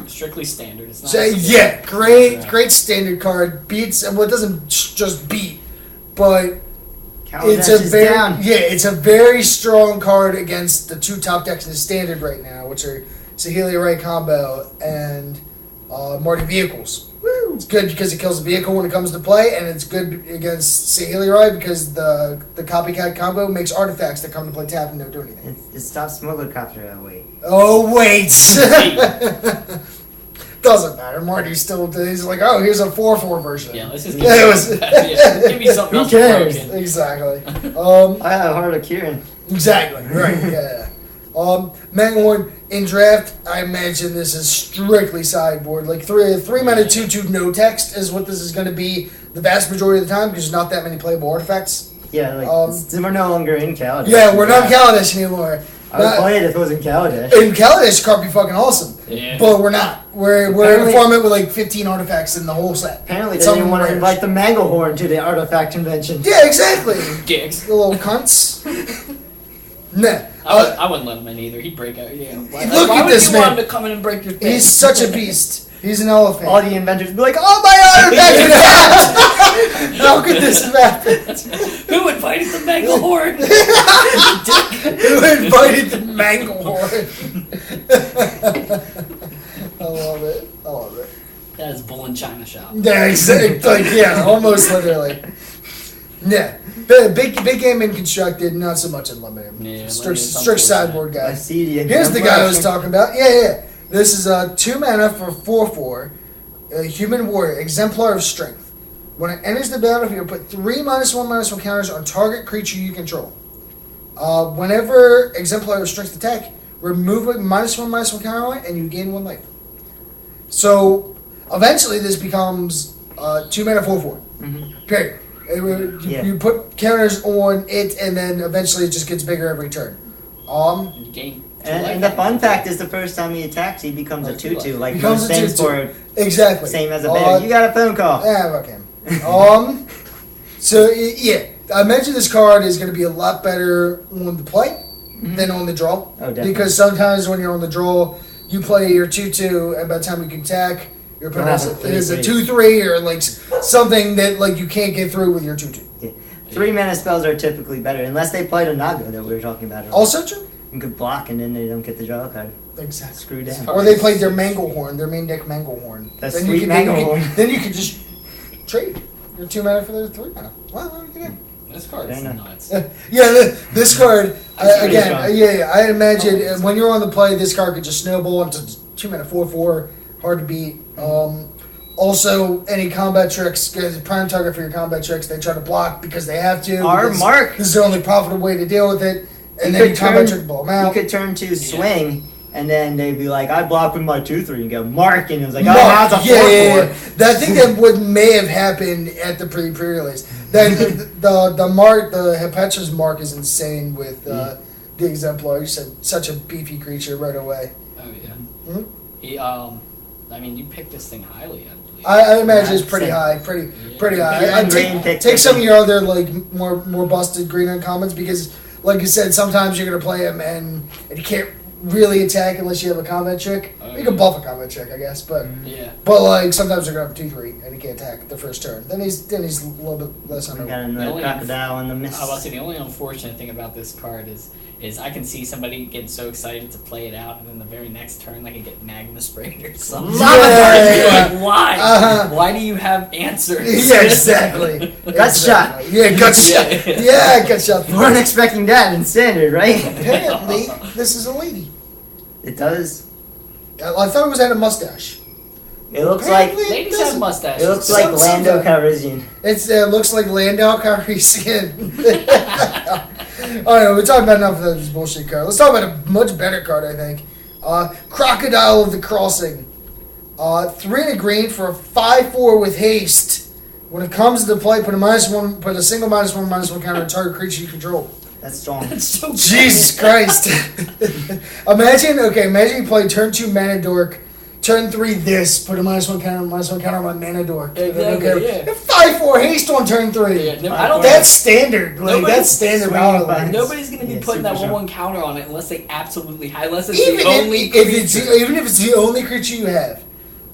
Strictly standard. It's not. So yeah, great standard card. Beats, well, it doesn't just beat, but it's it's a very strong card against the 2 top decks in the standard right now, which are Sahelia Rai combo and Marty Vehicles. Woo! It's good because it kills the vehicle when it comes to play, and it's good against Sahelia Rai because the copycat combo makes artifacts that come to play tap and don't do anything. It stops Smuggler Copter. Wait. Oh wait! Doesn't matter. Marty's still. He's like, oh, here's a 4/4 version. Yeah, let's just give me something Who else. cares? Broken. Exactly. I have Heart of Kieran. Exactly. Right. Yeah. Manglehorn in draft, I imagine this is strictly sideboard. Like 3 mana 2/2 no text is what this is going to be the vast majority of the time because there's not that many playable artifacts. Yeah, like we're no longer in Kaladesh. Yeah, we're not in Kaladesh anymore. I would play it if it was in Kaladesh. In Kaladesh, card be fucking awesome. Yeah. But we're not. We're in a format with like 15 artifacts in the whole set. Apparently, they didn't want to invite the Manglehorn to the artifact convention. Yeah, exactly. Gigs. The little cunts. Nah. I wouldn't let him in either. He'd break out. Yeah. Look at this you man. want him to come in and break your thing? He's such a beast. He's an elephant. All the inventors would be like, "Oh my artifact!" How could this have happened? Who invited the Manglehorn? Who invited the Manglehorn? I love it. That is Bull in China shop. Yeah, exactly. Like, yeah, almost literally. Yeah, big game in constructed, not so much in limited. Yeah, strict sideboard guy. I see the Here's the guy I was talking about. Yeah. This is 2 mana for 4/4, a human warrior, exemplar of strength. When it enters the battlefield, put 3 -1/-1 counters on target creature you control. Whenever exemplar of strength attack, remove a -1/-1 counter on it, and you gain 1 life. So eventually, this becomes 2 mana 4/4. Mm-hmm. Period. You put counters on it, and then eventually it just gets bigger every turn. You gain. And the fun fact is, the first time he attacks, he becomes a 2/2. Like becomes most things 2/2. for Exactly. Same as a bear. You got a phone call. Yeah, okay. So yeah, I mentioned this card is going to be a lot better on the play than on the draw. Oh, definitely. Because sometimes when you're on the draw, you play your 2/2, and by the time you can attack, your opponent is a 2/3 or like something that like you can't get through with your 2/2. Yeah. 3 mana spells are typically better, unless they played a Naga that we were talking about earlier. Also true. You could block and then they don't get the draw card. Exactly. Screw down. Or they played their Manglehorn, their main deck Manglehorn. That's then sweet Manglehorn. Then you could just trade your 2 mana for their 3 mana. Wow, okay. This card is nuts. This card again. strong. I imagine when you're on the play, this card could just snowball into 2 mana 4/4, hard to beat. Also, any combat tricks, prime target for your combat tricks, they try to block because they have to. Mark. This is the only profitable way to deal with it. And then you combat trick blow them out. You could turn to swing, and then they'd be like, "I block with my 2/3," and go Mark, and it was like, "Oh, now it's a 4/4." I think that what may have happened at the pre-release. Then the Hepetra's mark is insane with the exemplar. You said such a beefy creature right away. Oh yeah. Hmm? He I mean, you picked this thing highly, I believe. I imagine it's pretty high, pretty high. I'd take some of your other like more busted green uncommons because, like you said, sometimes you're gonna play him and you can't really attack unless you have a combat trick. You can buff a combat trick, I guess, but like sometimes they're gonna have 2/3 and he can't attack the first turn. Then he's a little bit less We under. got another crocodile in the mist. I was about to say the only unfortunate thing about this card is is I can see somebody getting so excited to play it out, and then the very next turn, like, I get magma sprayed or something. Yeah. Like, why? Uh-huh. Why do you have answers? Yeah, exactly. Gut shot. Yeah, gut shot. Yeah. Yeah, gut shot. We weren't expecting that in standard, right? Apparently, this is a lady. It does. I thought it was had a mustache. It looks like Apparently Ladies have mustaches. it looks like Lando Calrissian. It looks like Landau Calrissian. Alright, we're talking about enough of this bullshit card. Let's talk about a much better card, I think. Crocodile of the Crossing. 3 and a green for a 5/4 with haste. When it comes to play, put a single -1/-1 counter on target creature you control. That's strong. That's so Jesus Christ. Imagine you play turn 2 Mana Dork, turn 3 this, put a -1 counter on my Mana Dork. Exactly, yeah. 5/4 haste on turn 3. Yeah, no, I don't That's standard. Like, Nobody's that's standard swinging battle by- lines. Nobody's gonna be Yeah, putting that super 1/1 counter on it unless they absolutely unless it's Even the only even if it's the only creature you have.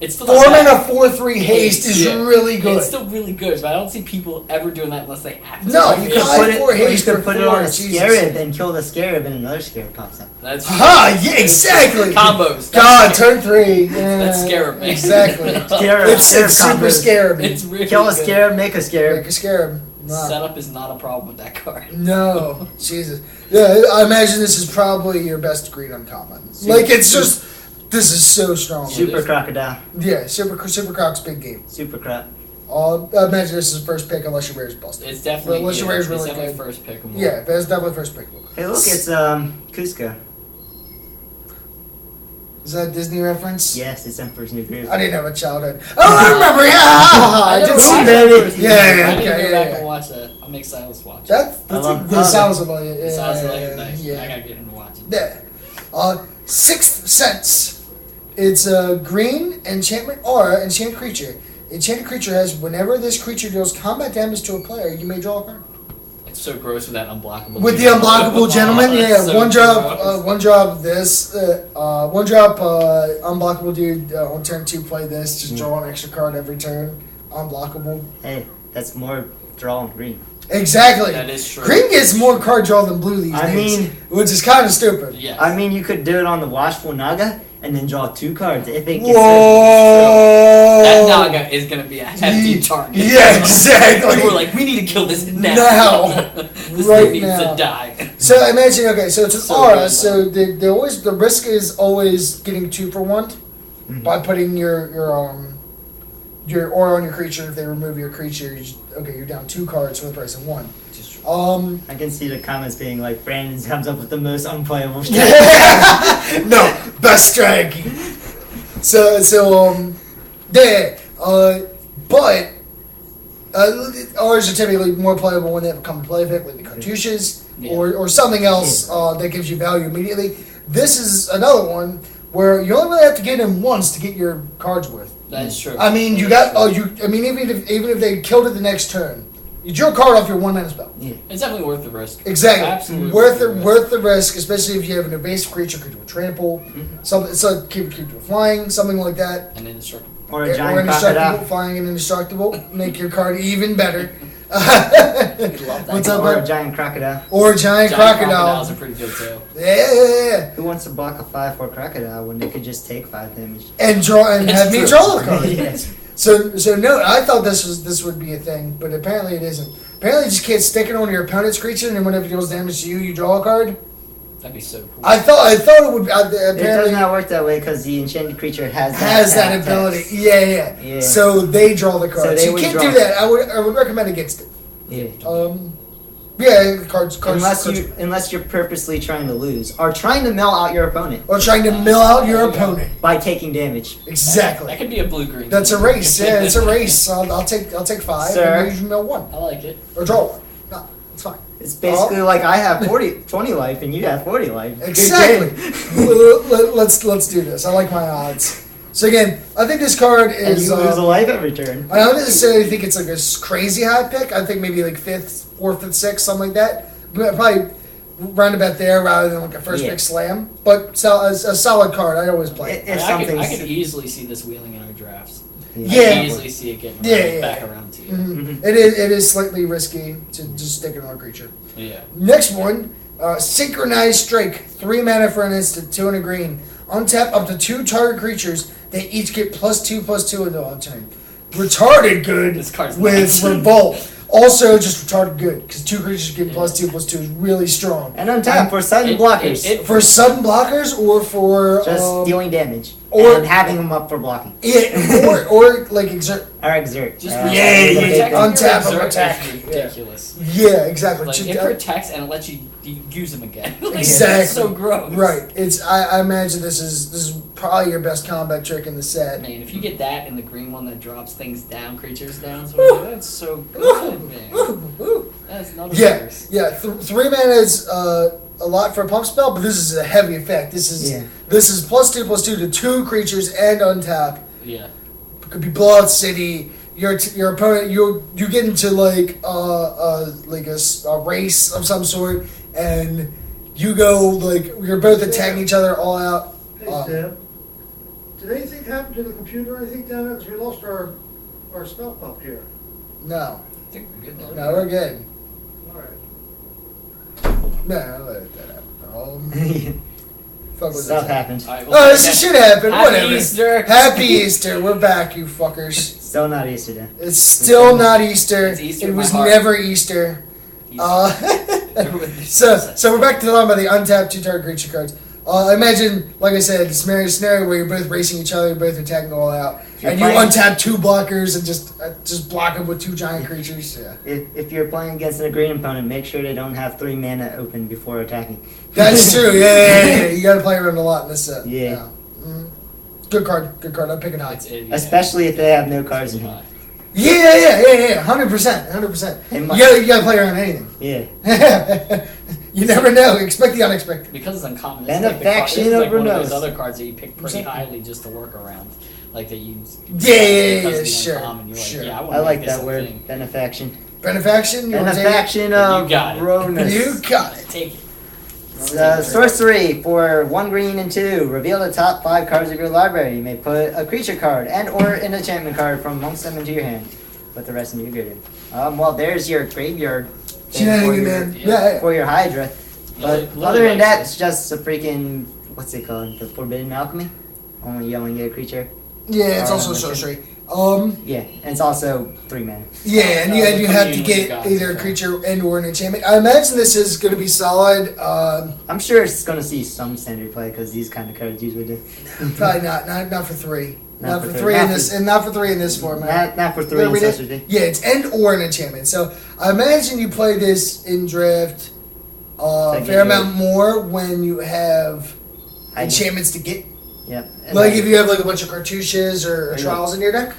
it's still 4 not mana bad. 4/3 haste is Yeah. really good. It's still really good, but I don't see people ever doing that unless they have to. No, Like, you it's- can't. Put it, Or or you haste could for put it on a 4, Jesus. scarab and kill the scarab, and another scarab pops up. That's Ha! Yeah, exactly. combos. God, turn 3. That's scarab, man. Exactly. Scarab, It's super combos. scarab. It's really Kill a good. scarab, make a scarab. Like a scarab. Wow. Setup is not a problem with that card. No, Jesus. Yeah, I imagine this is probably your best green uncommon. Like, it's just, this is so strong. Super crocodile. Yeah, Super Croc's big game. Super crop. I imagine this is first pick unless your rare's busted. It's definitely Unless your rare's really definitely good. first pick. Yeah, that's definitely first pick. Hey, look, it's Cusco. Is that a Disney reference? Yes, it's Emperor's New Groove. I didn't have a childhood. Oh, I remember. Yeah, I never did watched see that that. first Yeah, movie. yeah, I need to okay, go yeah, back yeah. and watch that. I'll make Silas watch it. That I the sounds of it. It sounds like it. Nice. I Yeah. gotta get him to watch it. Yeah. Sixth Sense. It's a green enchantment aura, enchant creature. Enchanted creature has whenever this creature deals combat damage to a player, you may draw a card. It's so gross with that unblockable. With the dude. unblockable gentleman, Oh, yeah, that's so one drop, gross. unblockable dude on turn 2. Play this, just draw an extra card every turn. Unblockable. Hey, that's more draw on green. Exactly. That is true. Green gets more card draw than blue these I days, mean- which is kind of stupid. Yeah. I mean, you could do it on the Watchful Naga and then draw 2 cards if it gets Whoa! That Naga is gonna be a hefty target. Yeah, exactly. We're like, we need to kill this now. Now. This Right thing needs now. to die. So imagine, okay, so it's an So aura. good, So the risk is always getting 2 for 1 by putting your aura on your creature. If they remove your creature, you're down 2 cards for the price of 1. Just I can see the comments being like, Brandon comes up with the most unplayable shit. No, best strategy. But auras are typically more playable when they have a common play effect, like the cartouches, Yeah. or something else that gives you value immediately. This is another one where you only really have to get in once to get your cards worth. that is true. I mean, even if they killed it the next turn, you drew a card off your 1 mana spell. It's definitely worth the risk. Exactly. Absolutely Worth the risk, especially if you have an evasive creature, creature with trample, something. So keep with flying, something like that. And then indestructible. Or a Or giant indestructible, crocodile. flying and indestructible, make your card even better. Love that. What's up, Or a bud? giant crocodile. Or a giant Crocodiles crocodile. are pretty good too. Yeah. Who wants to block a 5/4 crocodile when they could just take 5 damage? And draw and It's have me true. draw the card. Yes. So no, I thought this would be a thing, but apparently it isn't. Apparently you just can't stick it on your opponent's creature, and then whenever it deals damage to you, you draw a card. That'd be so cool. I thought it would. It does Apparently not work that way because the enchanted creature has that ability. text. Yeah. So they draw the So card. they So you would can't draw. do that. I would recommend against it. Yeah. Cards. Unless you're purposely trying to lose or trying to mill out your opponent Or trying to mill out your opponent. by taking damage. That Exactly. could be a blue-green. That's a race. Yeah, it's a race. I'll take 5 Sir. and you mill 1 I like it. or draw 1. No, it's fine. It's basically like I have 20 life and you have 40 life. Good Exactly. game. Let's do this. I like my odds. So again, I think this card And is. you lose a life every turn. I don't necessarily think it's like a crazy high pick. I think maybe like 5th, 4th, and 6th, something like that. But probably roundabout there rather than like a first pick slam. But a solid card. I always play. If I could something's easily see this wheeling in our drafts. I Yeah. could easily see it getting Yeah. back around to you. It is slightly risky to just stick it on a creature. Yeah. Next one, Synchronized Strike, 3 mana for an instant, 2 and a green. Untap up to 2 target creatures. They each get +2/+2 until on turn. Retarded good This card's with nuts. Revolt. Also, just retarded good because 2 creatures get +2/+2 is really strong. And untap for sudden It- blockers. For sudden blockers or for just dealing damage. or- and having them up for blocking. yeah, or like exert. Or exert. Just Uh, yeah, the yeah, big yeah. one. Untap Exert or is attack. ridiculous. Yeah, exactly. Like, it protects and it lets you use them again. Like, Exactly. It's so gross. Right. It's. I imagine this is probably your best combat trick in the set. Man, if you get that and the green one that drops things down, creatures down, so that's so good, man. That's another Yeah, verse. yeah. 3 mana is a lot for a pump spell, but this is a heavy effect. This is +2/+2 to 2 creatures and untap. Yeah. It could be Blowout City. Your opponent you get into like a race of some sort, and you go like you're both attacking each other all out. Hey, Sam. Did anything happen to the computer? I think down there because we lost our spell pump here. No, I think we're good now. no, we're good. All right. No, I'll let that happen. Fuck with Stuff this. happened. All right, Oh, this shit happened. Happy Whatever. Easter. Happy Easter. We're back, you fuckers. Still not Easter Day. It's still not Easter. It's Easter It in my was heart. never Easter. So we're back to the line by the untapped 2 target creature cards. Imagine, like I said, this scenario where you're both racing each other, you're both attacking all out, You're and you playing- untap 2 blockers and just block them with 2 giant creatures. Yeah, If you're playing against an green opponent, make sure they don't have 3 mana open before attacking. that's true. Yeah. You got to play around a lot in this set. Yeah. Mhm. Good card. I'm picking high. Especially if they have no cards in hand. Yeah. 100%. They You might- gotta play around anything. Yeah. You never know. Expect the unexpected. Because it's uncommon. And It's like the card- affection this is like over one of those nose. other cards that you pick pretty Exactly. highly just to work around. Like that you. Yeah, because of the sure, uncommon, you're like, sure. yeah, I, I wanna like make this that a word, thing. benefaction. Benefaction. You wanna take it? Benefaction You of got it. Ronus. You got it. Take it. Sorcery for 1 green and 2. Reveal the top 5 cards of your library. You may put a creature card and or an enchantment card from amongst them into your hand. Put the rest into your graveyard. Well, there's your graveyard thing Shenanigans, man. Yeah. for your Hydra. But Lily other than likes that, it. it's just a freaking, what's it called? The Forbidden Alchemy? Only you only get a creature. Yeah, it's also sorcery. Yeah, and it's also 3 mana. Yeah, and you have to Communion with get the gods, either a okay. creature and or an enchantment. I imagine this is going to be solid. I'm sure it's going to see some standard play because these kind of cards usually do. Probably not for 3. Not for for 3 three. in this, and not for 3 in this format. Not for 3 Yeah, in we did- sorcery. Yeah, it's and or an enchantment. So I imagine you play this in draft a Take fair it, amount more when you have I- enchantments to get. Yep. And Like then- if you have like a bunch of cartouches or Yeah. trials in your deck.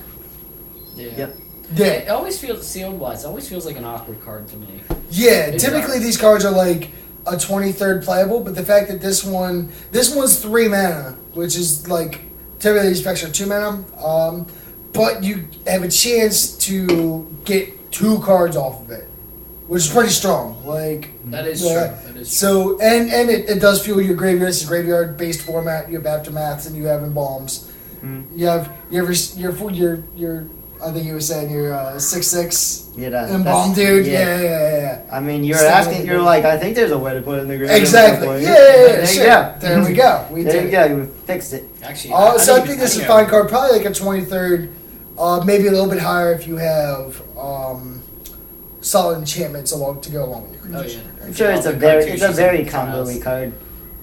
Yeah. Yep. Yeah. It always feels sealed wise. It always feels like an awkward card to me. Yeah, It typically does. these cards are like a 23rd playable, but the fact that this one's 3 mana, which is like typically these packs are 2 mana, but you have a chance to get 2 cards off of it, which is pretty strong. Like That is yeah. true. That is true. So and it does fuel your graveyard. It's a graveyard based format. You have aftermaths and you have embalms. Mhm. You have your I think you were saying your 6/6 Yeah, that- embalm that's- dude. Yeah. I mean, you're Still asking. really You're good. like, I think there's a way to put it in the ground. Exactly. Yeah. There Sure. you go. There we go. We There did you it. go. You fixed it. Actually, So I think this is a fine card. Probably like a 23rd, maybe a little bit higher if you have solid enchantments to go along with your Oh creatures. yeah. I'm sure it's a All the very cartouches combo-y and card.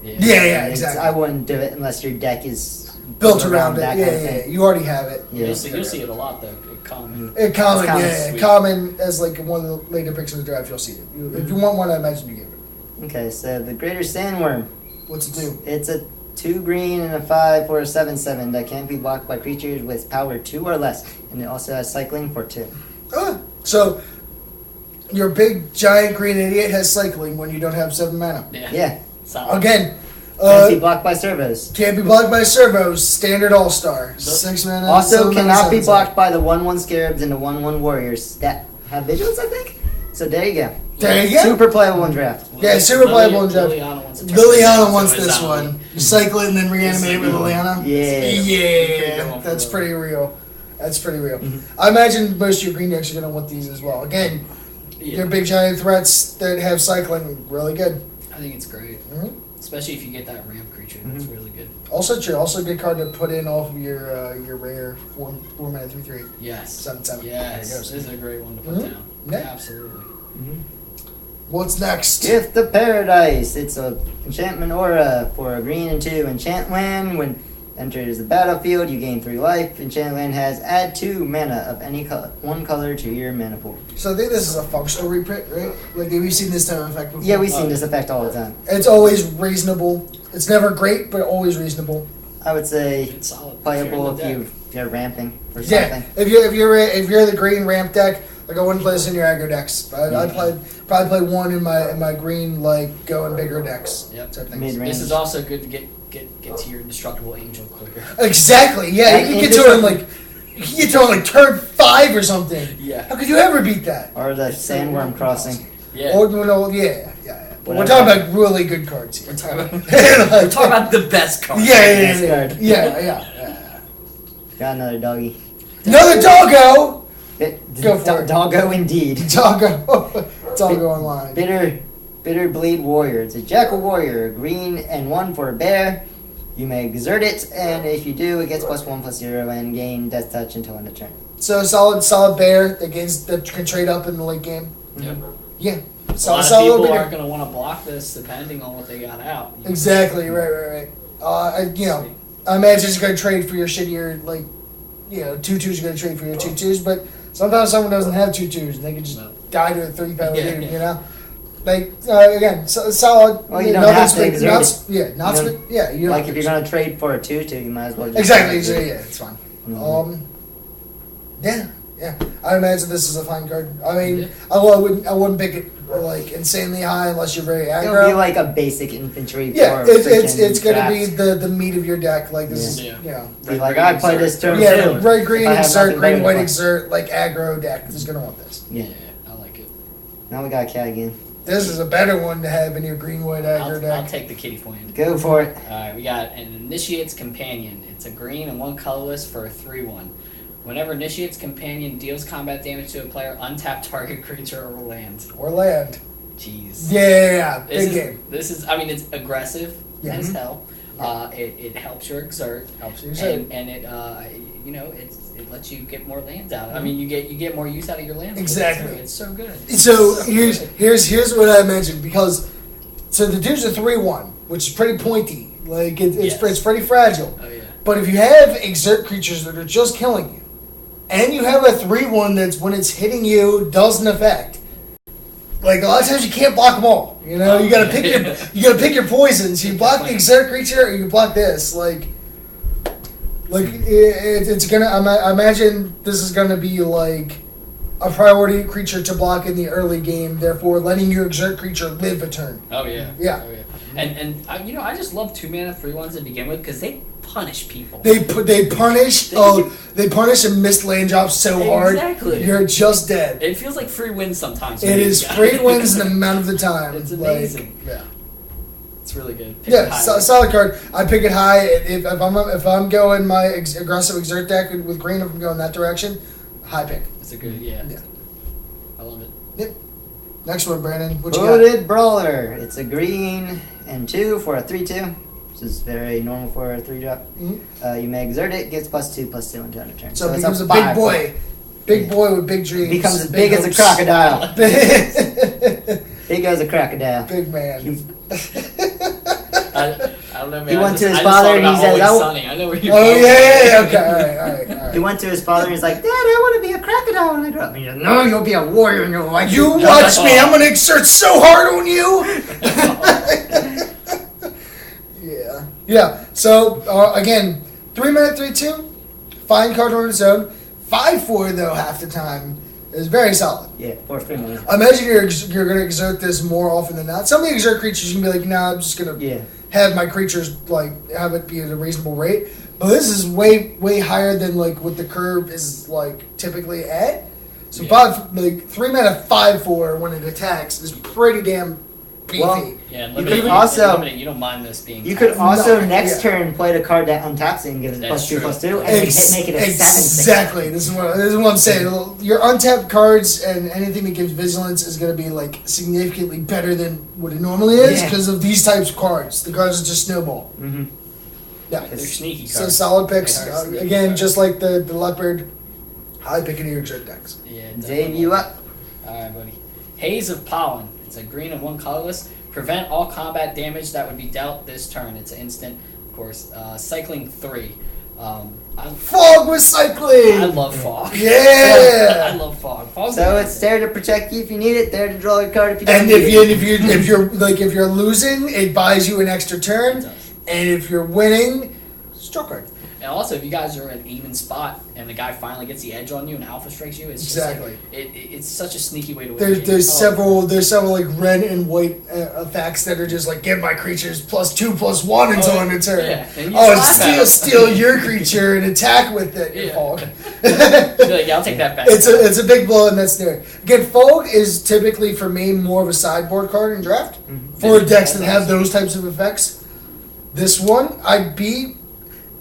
Yeah. Yeah, It's- exactly. I wouldn't do it unless your deck is Built around it. that Yeah, kind of yeah, thing. You already have it. Yeah. You'll see it a lot though. It common. Common, It's common. yeah. Sweet. Common as like one of the later picks in the draft, you'll see it. If you want one, I imagine you give it. Okay, so the Greater Sandworm. What's it do? It's a 2 green and a 5 for a 7/7 that can't be blocked by creatures with power 2 or less, and it also has cycling for 2. So your big giant green idiot has cycling when you don't have 7 mana. Yeah. Yeah, Solid. Again, can't be blocked by servos. can't be blocked by servos. Standard all star. So- 6 mana. Also, 7 mana, cannot be 7/7. blocked by the 1/1 scarabs and the 1/1 warriors that have vigilance, I think. So there you go. There you go. Super playable in draft. Yeah, super playable in draft. Liliana wants, Liliana wants this one. You cycle it and then reanimate it with Liliana. Yeah. Yeah, that's pretty real. That's pretty real. I imagine most of your green decks are going to want these as well. Again, your big giant threats that have cycling, really good. I think it's great, Mhm. especially if you get that ramp creature. That's really good. Also true. Also a good card to put in off of your rare 4-mana 3/3. Yes. 7/7. Yes. There This you go. is a great one to put Mhm. down. Yeah. Absolutely. What's next? Gift of Paradise. It's a enchantment aura for a green and 2 enchant land. When enters the battlefield, you gain 3 life. Enchant land has add 2 mana of any one color to your mana pool. So I think this is a functional reprint, right? Like, have you seen this type of effect before? Yeah, we've seen this effect all the time. It's always reasonable. It's never great, but always reasonable. I would say It's solid. playable If you're in if the you're ramping or Yeah, something. if you're the green ramp deck, like I wouldn't play this in your aggro decks. I'd probably play one in my green, like going bigger decks. Yep. Type things. Mid-range. This is also good to get to your indestructible angel quicker. Exactly. Yeah, you can get to it in like turn 5 or something. Yeah. How could you ever beat that? Or the Sandworm Crossing. Yeah. Or no, yeah. But we're Whatever. talking about really good cards here. We're talking about, Like- we're talking about the best card. Best card. Yeah. Got another doggy. Another doggo. Go for it. Doggo indeed. Doggo online. Bitter Bleed Warrior. It's a Jackal Warrior, green and 1 for a bear. You may exert it, and if you do, it gets +1/+0 and gain Death Touch until end of turn. So solid bear that can trade up in the late game. Yep. Yeah. A lot Solid of people bear. aren't going to want to block this depending on what they got out. Exactly. Right. I imagine it's going to trade for your shittier 2/2s are going to trade for your 2/2s, but sometimes someone doesn't have 2/2s and they can just die to a 3-power Yeah. leader. You know. Like again, solid. Well, you don't have to exert it. You don't Like have if to you're gonna trade for a 2/2, you might as well just Exactly. exert it. Yeah, it's fine. Mhm. Yeah. I imagine this is a fine card. I mean, Yeah. I wouldn't pick it like insanely high unless you're very It'll be aggro. like a basic infantry. Yeah, for it's freaking gonna be drafts. the meat of your deck. Like this Yeah. is Be like, I play this turn yeah, too. red green If I have exert, nothing better green to white play. exert, like aggro deck is gonna want this. Yeah. I like it. Now we got Cat again. This is a better one to have in your green white aggro I'll deck. take the kitty point. Go for it. Alright, we got an Initiate's Companion. It's a green and 1 colorless for a 3/1. Whenever Initiate's Companion deals combat damage to a player, untap target creature or land. Or land. Jeez. Yeah, This big is, game. this is, I mean, it's aggressive Yeah. as hell. It helps your exert. Helps you exert. And it, it lets you get more lands out. I mean, you get more use out of your lands. Exactly. It's so good. So here's what I mentioned because the dude's a 3/1, which is pretty pointy. Like it's Yes. pretty fragile. Oh yeah. But if you have exert creatures that are just killing you, and you have a 3/1 that's when it's hitting you does an effect. Like a lot of times you can't block them all. You know, you gotta pick your poisons. You block the exert creature, or you block this. It's gonna. I imagine this is gonna be like a priority creature to block in the early game. Therefore, letting your exert creature live a turn. Oh yeah. Yeah. Oh, yeah. And I just love 2-mana 3/1s to begin with because they punish people. They punish. They punish and miss land drops so hard. Exactly. You're just dead. It feels like free wins sometimes. It is free wins the amount of the time. It's amazing. Yeah. It's really good. Pick it Yeah, high. solid card. I pick it high. If I'm going my aggressive exert deck with green, if I'm going that direction, high pick. It's a good, yeah. Yeah. I love it. Yep. Next one, Brandon. What you got? Loaded Brawler. It's a green and 2 for a 3/2. This is very normal for a 3-drop. Mhm. You may exert it. Gets +2/+2 until end of turn. So it it's becomes a 5. big boy. Big boy with big dreams. Becomes as big big as a hopes. crocodile. Big Big as a crocodile. man. I don't know, man. He went to his I just father thought and he about says, Always "Oh." Sunny. I know where you're Oh going. yeah. Okay. All right. He went to his father and he's like, Dad, I want to be a crocodile when I grow up. And he goes, no, you'll be a warrior in your life. You watch me. I'm gonna exert so hard on you. Yeah. So again, 3-minute 3/2, fine card on its own. 5/4 though half the time is very solid. Yeah, 4 free money. I imagine you're gonna exert this more often than not. Some of the exert creatures you can be like, nah, I'm just gonna Yeah. have my creatures have it be at a reasonable rate. But this is way higher than what the curve is typically at. So Yeah. 3-mana 5/4 when it attacks is pretty damn beefy. Well, Yeah, and You limited, could also- limited, you don't mind this being. You could tapped. also No, next yeah. turn play the card that untaps it and gives it That's true. +2/+2, and then make it a 7/6. Exactly. This is what I'm saying. Your untapped cards and anything that gives vigilance is going to be like significantly better than what it normally is Yeah. because of these types of cards. The cards are just snowball. Mm-hmm. Yeah. They're sneaky So cards. solid picks. They are sneaky Again, cards. just like the leopard, high pick in your exert decks. Yeah, Dave, definitely. you up? Alright, buddy. Haze of Pollen. It's a green and 1 colorless. Prevent all combat damage that would be dealt this turn. It's an instant, of course. Cycling 3. Fog with cycling. I love fog. Yeah. I love fog. Fog's So amazing. it's there to protect you if you need it, there to draw a card if you don't And need it. if you're losing, it buys you an extra It turn. does. And if you're winning, draw card. And also, if you guys are in an even spot and the guy finally gets the edge on you and alpha strikes you, it's just Exactly. like, it's such a sneaky way to win. There's the game. there's several like red and white effects that are just like give my creatures +2/+1 until end of turn. Yeah, and you Oh, slap at steal him. your creature and attack with it. Yeah. Fog. You're like, yeah, I'll take that back. It's a big blow and that's there. Again, Fog is typically for me more of a sideboard card in draft for decks that have those types of effects. This one I'd be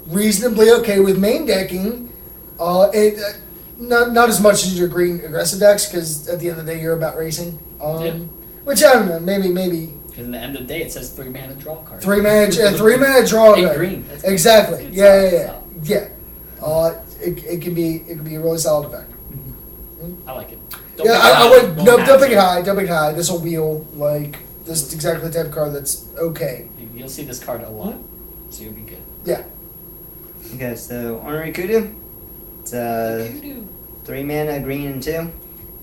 reasonably okay with main decking. Not as much as your green aggressive decks because at the end of the day you're about racing. Yeah. Which I don't know, maybe Because in the end of the day, it says 3 mana draw card. 3 mana draw. In card. green. That's Exactly. it's Yeah. solid. It can be a really solid effect. I like it. Yeah, I would don't pick it high. Don't pick it high. This will wheel like this is exactly the type of card that's okay. You'll see this card a lot, so you'll be good. Yeah. Okay, so Ornery Kudu. It's 3 mana, green and 2.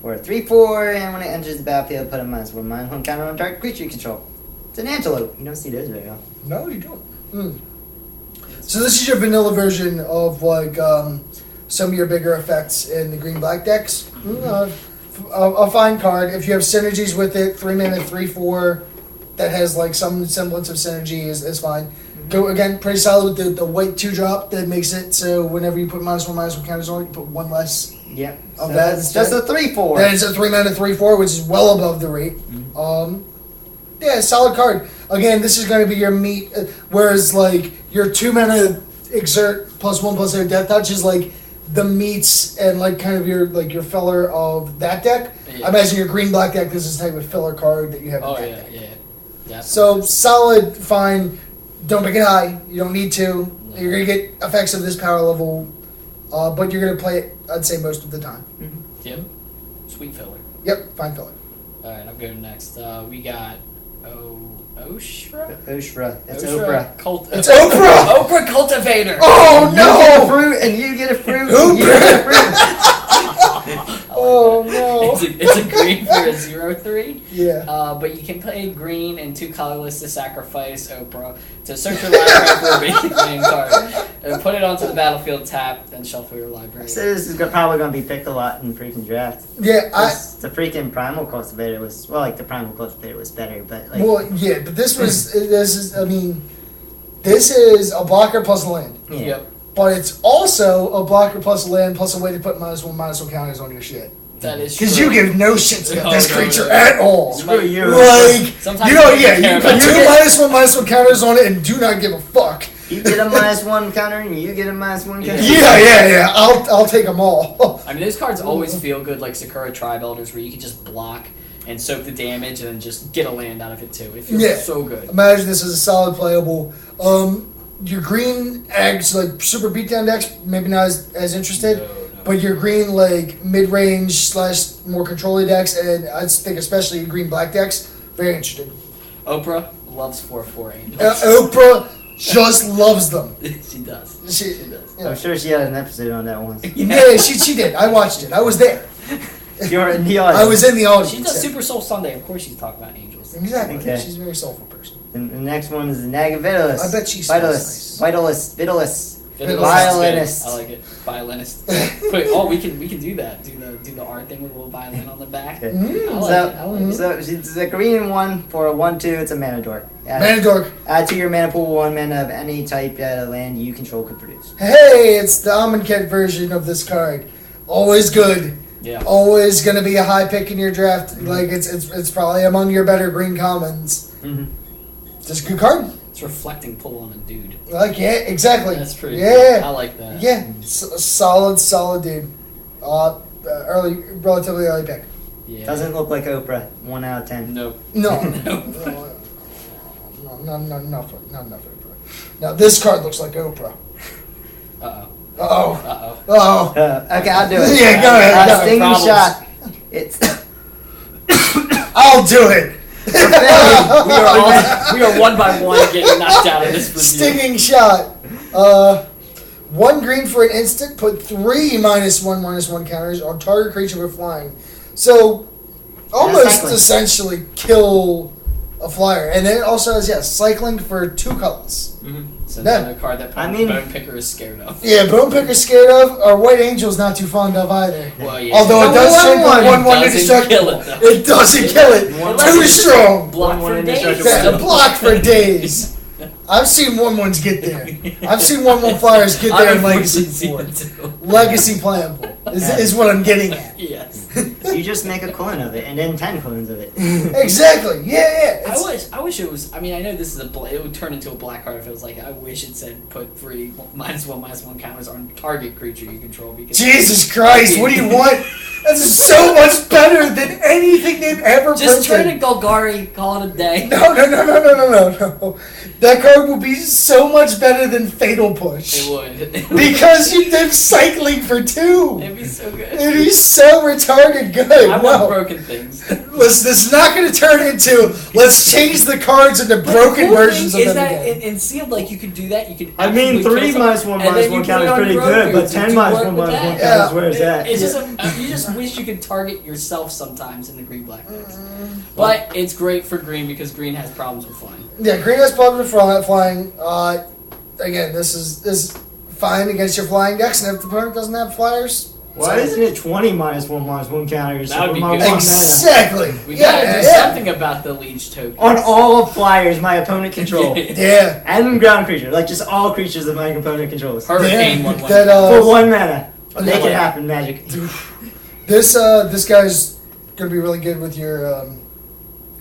For a 3/4, and when it enters the battlefield, put a -1/-1 counter on target creature you control. It's an antelope. You don't see those very often. No, you don't. So this is your vanilla version of like some of your bigger effects in the green black decks. A fine card. If you have synergies with it, 3 mana, 3/4, that has like some semblance of synergy is fine. Go again, pretty solid with the white 2-drop that makes it so whenever you put -1/-1 counters on it, you put 1 less. Yep. Of So that it's just a 3/4. That is a 3 mana 3/4, which is well above the rate. Yeah, solid card. Again, this is going to be your meat. Whereas like your 2 mana exert +1/+0 death touch is like the meats and like kind of your filler of that deck. Yeah. I imagine your green black deck. This is the type of filler card that you have. Oh, in that yeah, deck. yeah. Yeah. So solid, fine. Don't pick it high. You don't need to. You're gonna get effects of this power level, but you're gonna play it. I'd say most of the time. Tim? Sweet filler. Yep, fine filler. Alright, I'll go next. We got Oshra? Oshra. It's Oshra Oprah. It's Oprah! Oprah Cultivator! Oh You get a no! fruit, and you get a fruit. Oprah! And you get a fruit. Oh no! It's a green for a 0/3. Yeah. But you can play green and 2 colorless to sacrifice Oprah to search your library for a basic land card and put it onto the battlefield tap, then shuffle your library. So this is probably going to be picked a lot in freaking draft. Yeah. The freaking primal cultivator was the primal cultivator was better, but like But this is a blocker plus a land. yeah. Yep. But it's also a blocker plus a land plus a way to put -1/-1 counters on your shit. That is true. Because you give no shits about No, this no, creature no. at all. Screw you. Like, Sometimes you know, you yeah, don't care you put about 2 it. -1/-1 counters on it and do not give a fuck. You get a -1 counter, and you get a -1 counter. Yeah. I'll take them all. I mean, those cards always feel good, like Sakura Tribe Elders, where you can just block and soak the damage and then just get a land out of it too. It feels Yeah. so good. Imagine this is a solid playable. Your green eggs, like super beatdown decks, maybe not as interested. No. But your green, like mid-range / more controlling decks, and I think especially your green black decks, very interested. Oprah loves 4/4 angels. Oprah just loves them. She does. She does. yeah. I'm sure she had an episode on that one. Yeah, she did. I watched it. I was there. You're in the audience. I was in the audience. She does yeah. Super Soul Sunday. Of course, she's talking about angels. Exactly. Okay. She's a very soulful person. And the next one is the Nagavitalis. I bet she smells Vitalist. Vitalist. Vitalist. Violinist. Violinist. I like it. Violinist. Wait, we can do that. Do the art thing with a little violin on the back. Okay. Mm. I like it. I like it. So she's a green and 1 for a 1/2. It's a mana dork. Manadork. Add to your mana pool 1 mana of any type that a land you control could produce. Hey, it's the Amonkhet version of this card. Always good. Yeah. Always going to be a high pick in your draft. Like it's probably among your better green commons. Mm-hmm. Just a good card. It's reflecting pull on a dude. Like yeah, exactly. That's pretty. Yeah, Cool. I like that. yeah. Solid dude. Relatively early pick. Yeah. Doesn't look like Oprah. 1 out of 10. Nope. No, Nope. not enough Oprah. Now this card looks like Oprah. Uh Oh, oh. Uh oh. oh. Okay, I'll do it. Yeah, go ahead. go ahead. Stinging Problems. shot. It's I'll do it. We are one by one getting knocked out of this review. Stinging shot. 1 green for an instant. Put 3 -1/-1 counters on target creature with flying. So almost cycling. essentially kill a flyer, and then it also has cycling for 2 colors. So Yeah. another card that Bone Picker is scared of. Yeah, Bone Picker's scared of, or White Angel's not too fond of either. Well, yeah. Although it The does turn 1/1 1/1 doesn't indestructible. kill it, though. It doesn't kill it. Unless Too it's just strong. Block for 1/1 days. indestructible. Yeah, block for days. I've seen 1/1s get there. I've seen 1/1 flyers get there in Legacy before. Legacy playable is what I'm getting at. Yes. You just make a clone of it, and then 10 clones of it. Exactly. Yeah. I wish it was. I mean, I know this is it would turn into a black card if it was like. I wish it said put 3 -1/-1 counters on target creature you control because. Jesus Christ! What do you want? That's so much better than anything they've ever Just turn printed. to Golgari, call it a day. No. That card will be so much better than Fatal Push. It would. Because you did cycling for 2. It'd be so good. It'd be so retarded good. I want No. broken things. Listen, this is not going to turn into let's change the cards into broken cool versions thing of is them that again. in sealed, like you could do that. You could. I mean, absolutely 3 kill someone, and then you -1/-1 put count it is on pretty your good, own but dudes 10 to work with -1/-1 that. count is where is that? It's just you just wish you could target yourself sometimes in the green black decks. But it's great for green because green has problems with flying. Yeah, green has problems with flying. Again, this is fine against your flying decks, and if the opponent doesn't have flyers, Why isn't it 20 -1/-1 counters? That would be on good. one mana? exactly. We gotta do yeah. something about the leech tokens. On all flyers my opponent controls. Yeah. And ground creature, like just all creatures that my opponent controls. Hurricane Yeah, 1/1. that, For 1 mana. Make yeah. it happen, magic. This guy's gonna be really good with your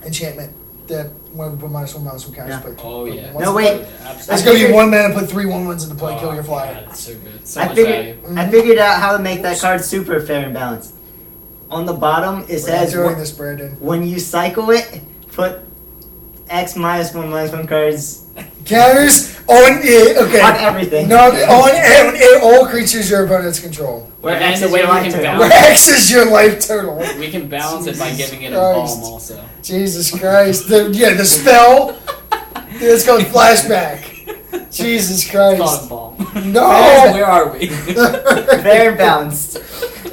enchantment. That when we put -1/-1 counters. Yeah. But Oh yeah. No, wait. That's Absolutely. gonna be 1 mana. Put 3 1/1s into play. Kill your flyer. God, it's so good. So I much figured, value. I figured out how to make that card super fair and balanced. On the bottom, it We're not says doing this, Brandon. when you cycle it, put X -1/-1 cards Counters on it. Okay. on everything. No, on all creatures your opponents control. Where And X the is way your we life can total. Where balance X is your life total. we can balance it by Jesus giving it a Christ. bomb also. Jesus Christ. The spell. It's called flashback. Jesus It's called a Christ. bomb. No. Where are we? Fair and balanced.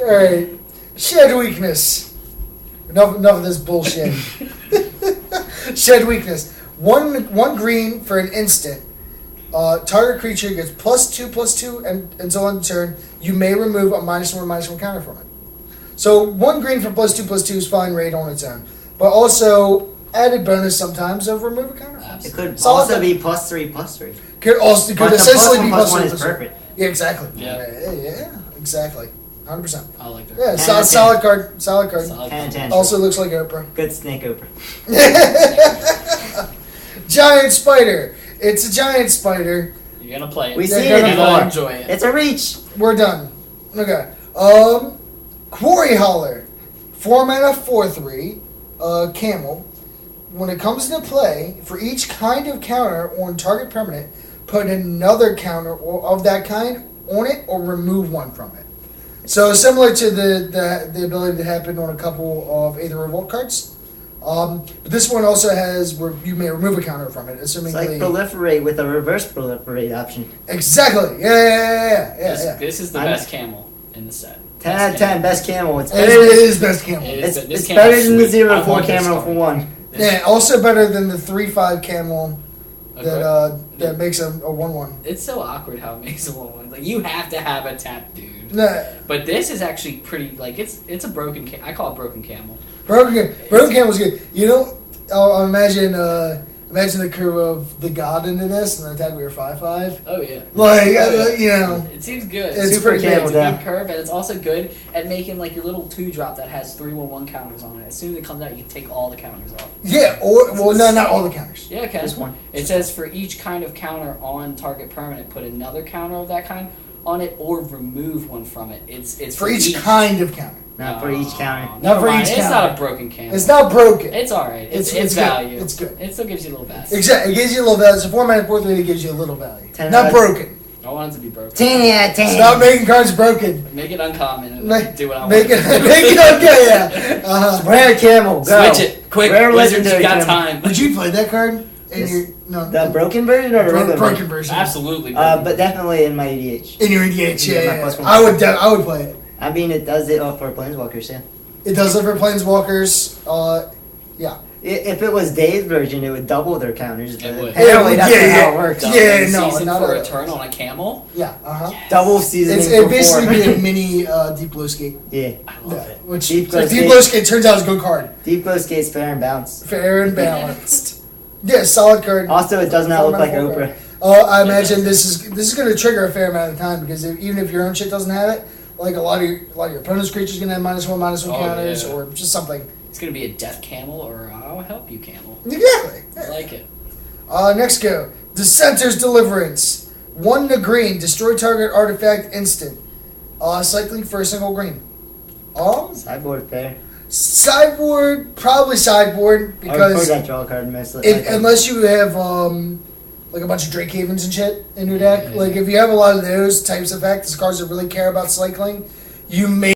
Alright. Shed weakness. Enough of this bullshit. Shed weakness. One green for an instant. Target creature gets +2/+2 and until end of turn. You may remove a -1/-1 counter from it. So 1 green for +2/+2 is fine rate on its own. But also added bonus sometimes of remove a counter. It could Solid. also be +3/+3. Could But the essentially be +1/+1 is +2/+2. perfect. Yeah, exactly. Yeah. Yeah, exactly. 100%. I like that. Yeah, And solid, a 10. solid card. Solid card. Solid. 10 and 10. Also looks like Oprah. Good snake Oprah. Giant spider. It's a giant spider. You're gonna play it. We They're see it gonna You're gonna before. enjoy it. It's a reach. We're done. Okay. Quarry Hauler. 4 mana, 4/3. Camel. When it comes into play, for each kind of counter on target permanent, put another counter of that kind on it or remove one from it. So similar to the ability to happen on a couple of Aether Revolt cards. But this one also has where you may remove a counter from it, assuming It's like proliferate with a reverse proliferate option. Exactly. Yeah. This is the I'm- best camel in the set. 10 out of 10, best camel. It's It better, is best camel. It is, but this it's camel's better than the sweet. I 0/4 want this camel card. for 1. This- Yeah, also better than the 3/5 camel Okay. that makes a 1/1. It's so awkward how it makes a 1/1. Like you have to have a tap dude. Nah, But this is actually pretty. Like it's a I call it broken camel. Broken Camel's good. You know, I'll imagine Imagine the curve of the god into this, and the attack we were 5/5. Oh yeah. Like you know, It seems good. It's Super pretty good. good, It's a yeah. good curve, and it's also good at making like your little 2-drop that has 3/1 counters on it. As soon as it comes out, you can take all the counters off. yeah. Or well, no, not all the counters. Yeah, okay. Just one. It says for each kind of counter on target permanent, put another counter of that kind on it, or remove one from it. It's For each kind of counter. Not for each counter. Not Not for each It's counter. not a broken counter. It's not broken. It's all right. It's It's good. value. It's good. It still gives you a little value. Exactly. It gives you a little value. It's a 4-mana 4/3. It gives you a little value. 10 Not out of- broken. I want it to be broken. 10 out of 10. Stop making cards broken. Make it uncommon and Make, do what I make want. it make it okay. Yeah. Rare camel, go. Switch it quick. Rare Wizards, you legendary got camel. time. Would you play that card? In Yes. your no The broken version or the regular broken version? version? Absolutely. But definitely in my EDH. In your EDH, Yeah, yeah. my plus one. I would play it. I mean, it does it for Planeswalkers, yeah. It does it for Planeswalkers. If it was Dave's version, it would double their counters. But It would. apparently, that's Yeah, not how yeah. it works. Double Yeah, no, season not for at a all. turn on a camel. Yeah. Double seasoning It's for it basically 4. be a mini Deep Blue Skate. Yeah. I love it. Which Deep Blue Deep Skate. Blue Skate turns out is a good card. Deep Blue Skate's fair and balanced. Fair and balanced. Yeah, solid card. Also, it does not look like Oprah. I imagine this is going to trigger a fair amount of time because even if your own shit doesn't have it, like a lot of your opponent's creatures going to have -1/-1 Oh, counters yeah. or just something. It's gonna be a death camel or I'll help you camel. Exactly. I like it. Next go. Dissenter's Deliverance. 1 green. Destroy target artifact instant. Cycling for a single green. Sideboard fair. Sideboard, probably sideboard I would put because that draw card mostly. unless you have like a bunch of Drake Havens and shit in your deck, Yeah. like if you have a lot of those types of effects, cards that really care about cycling, you may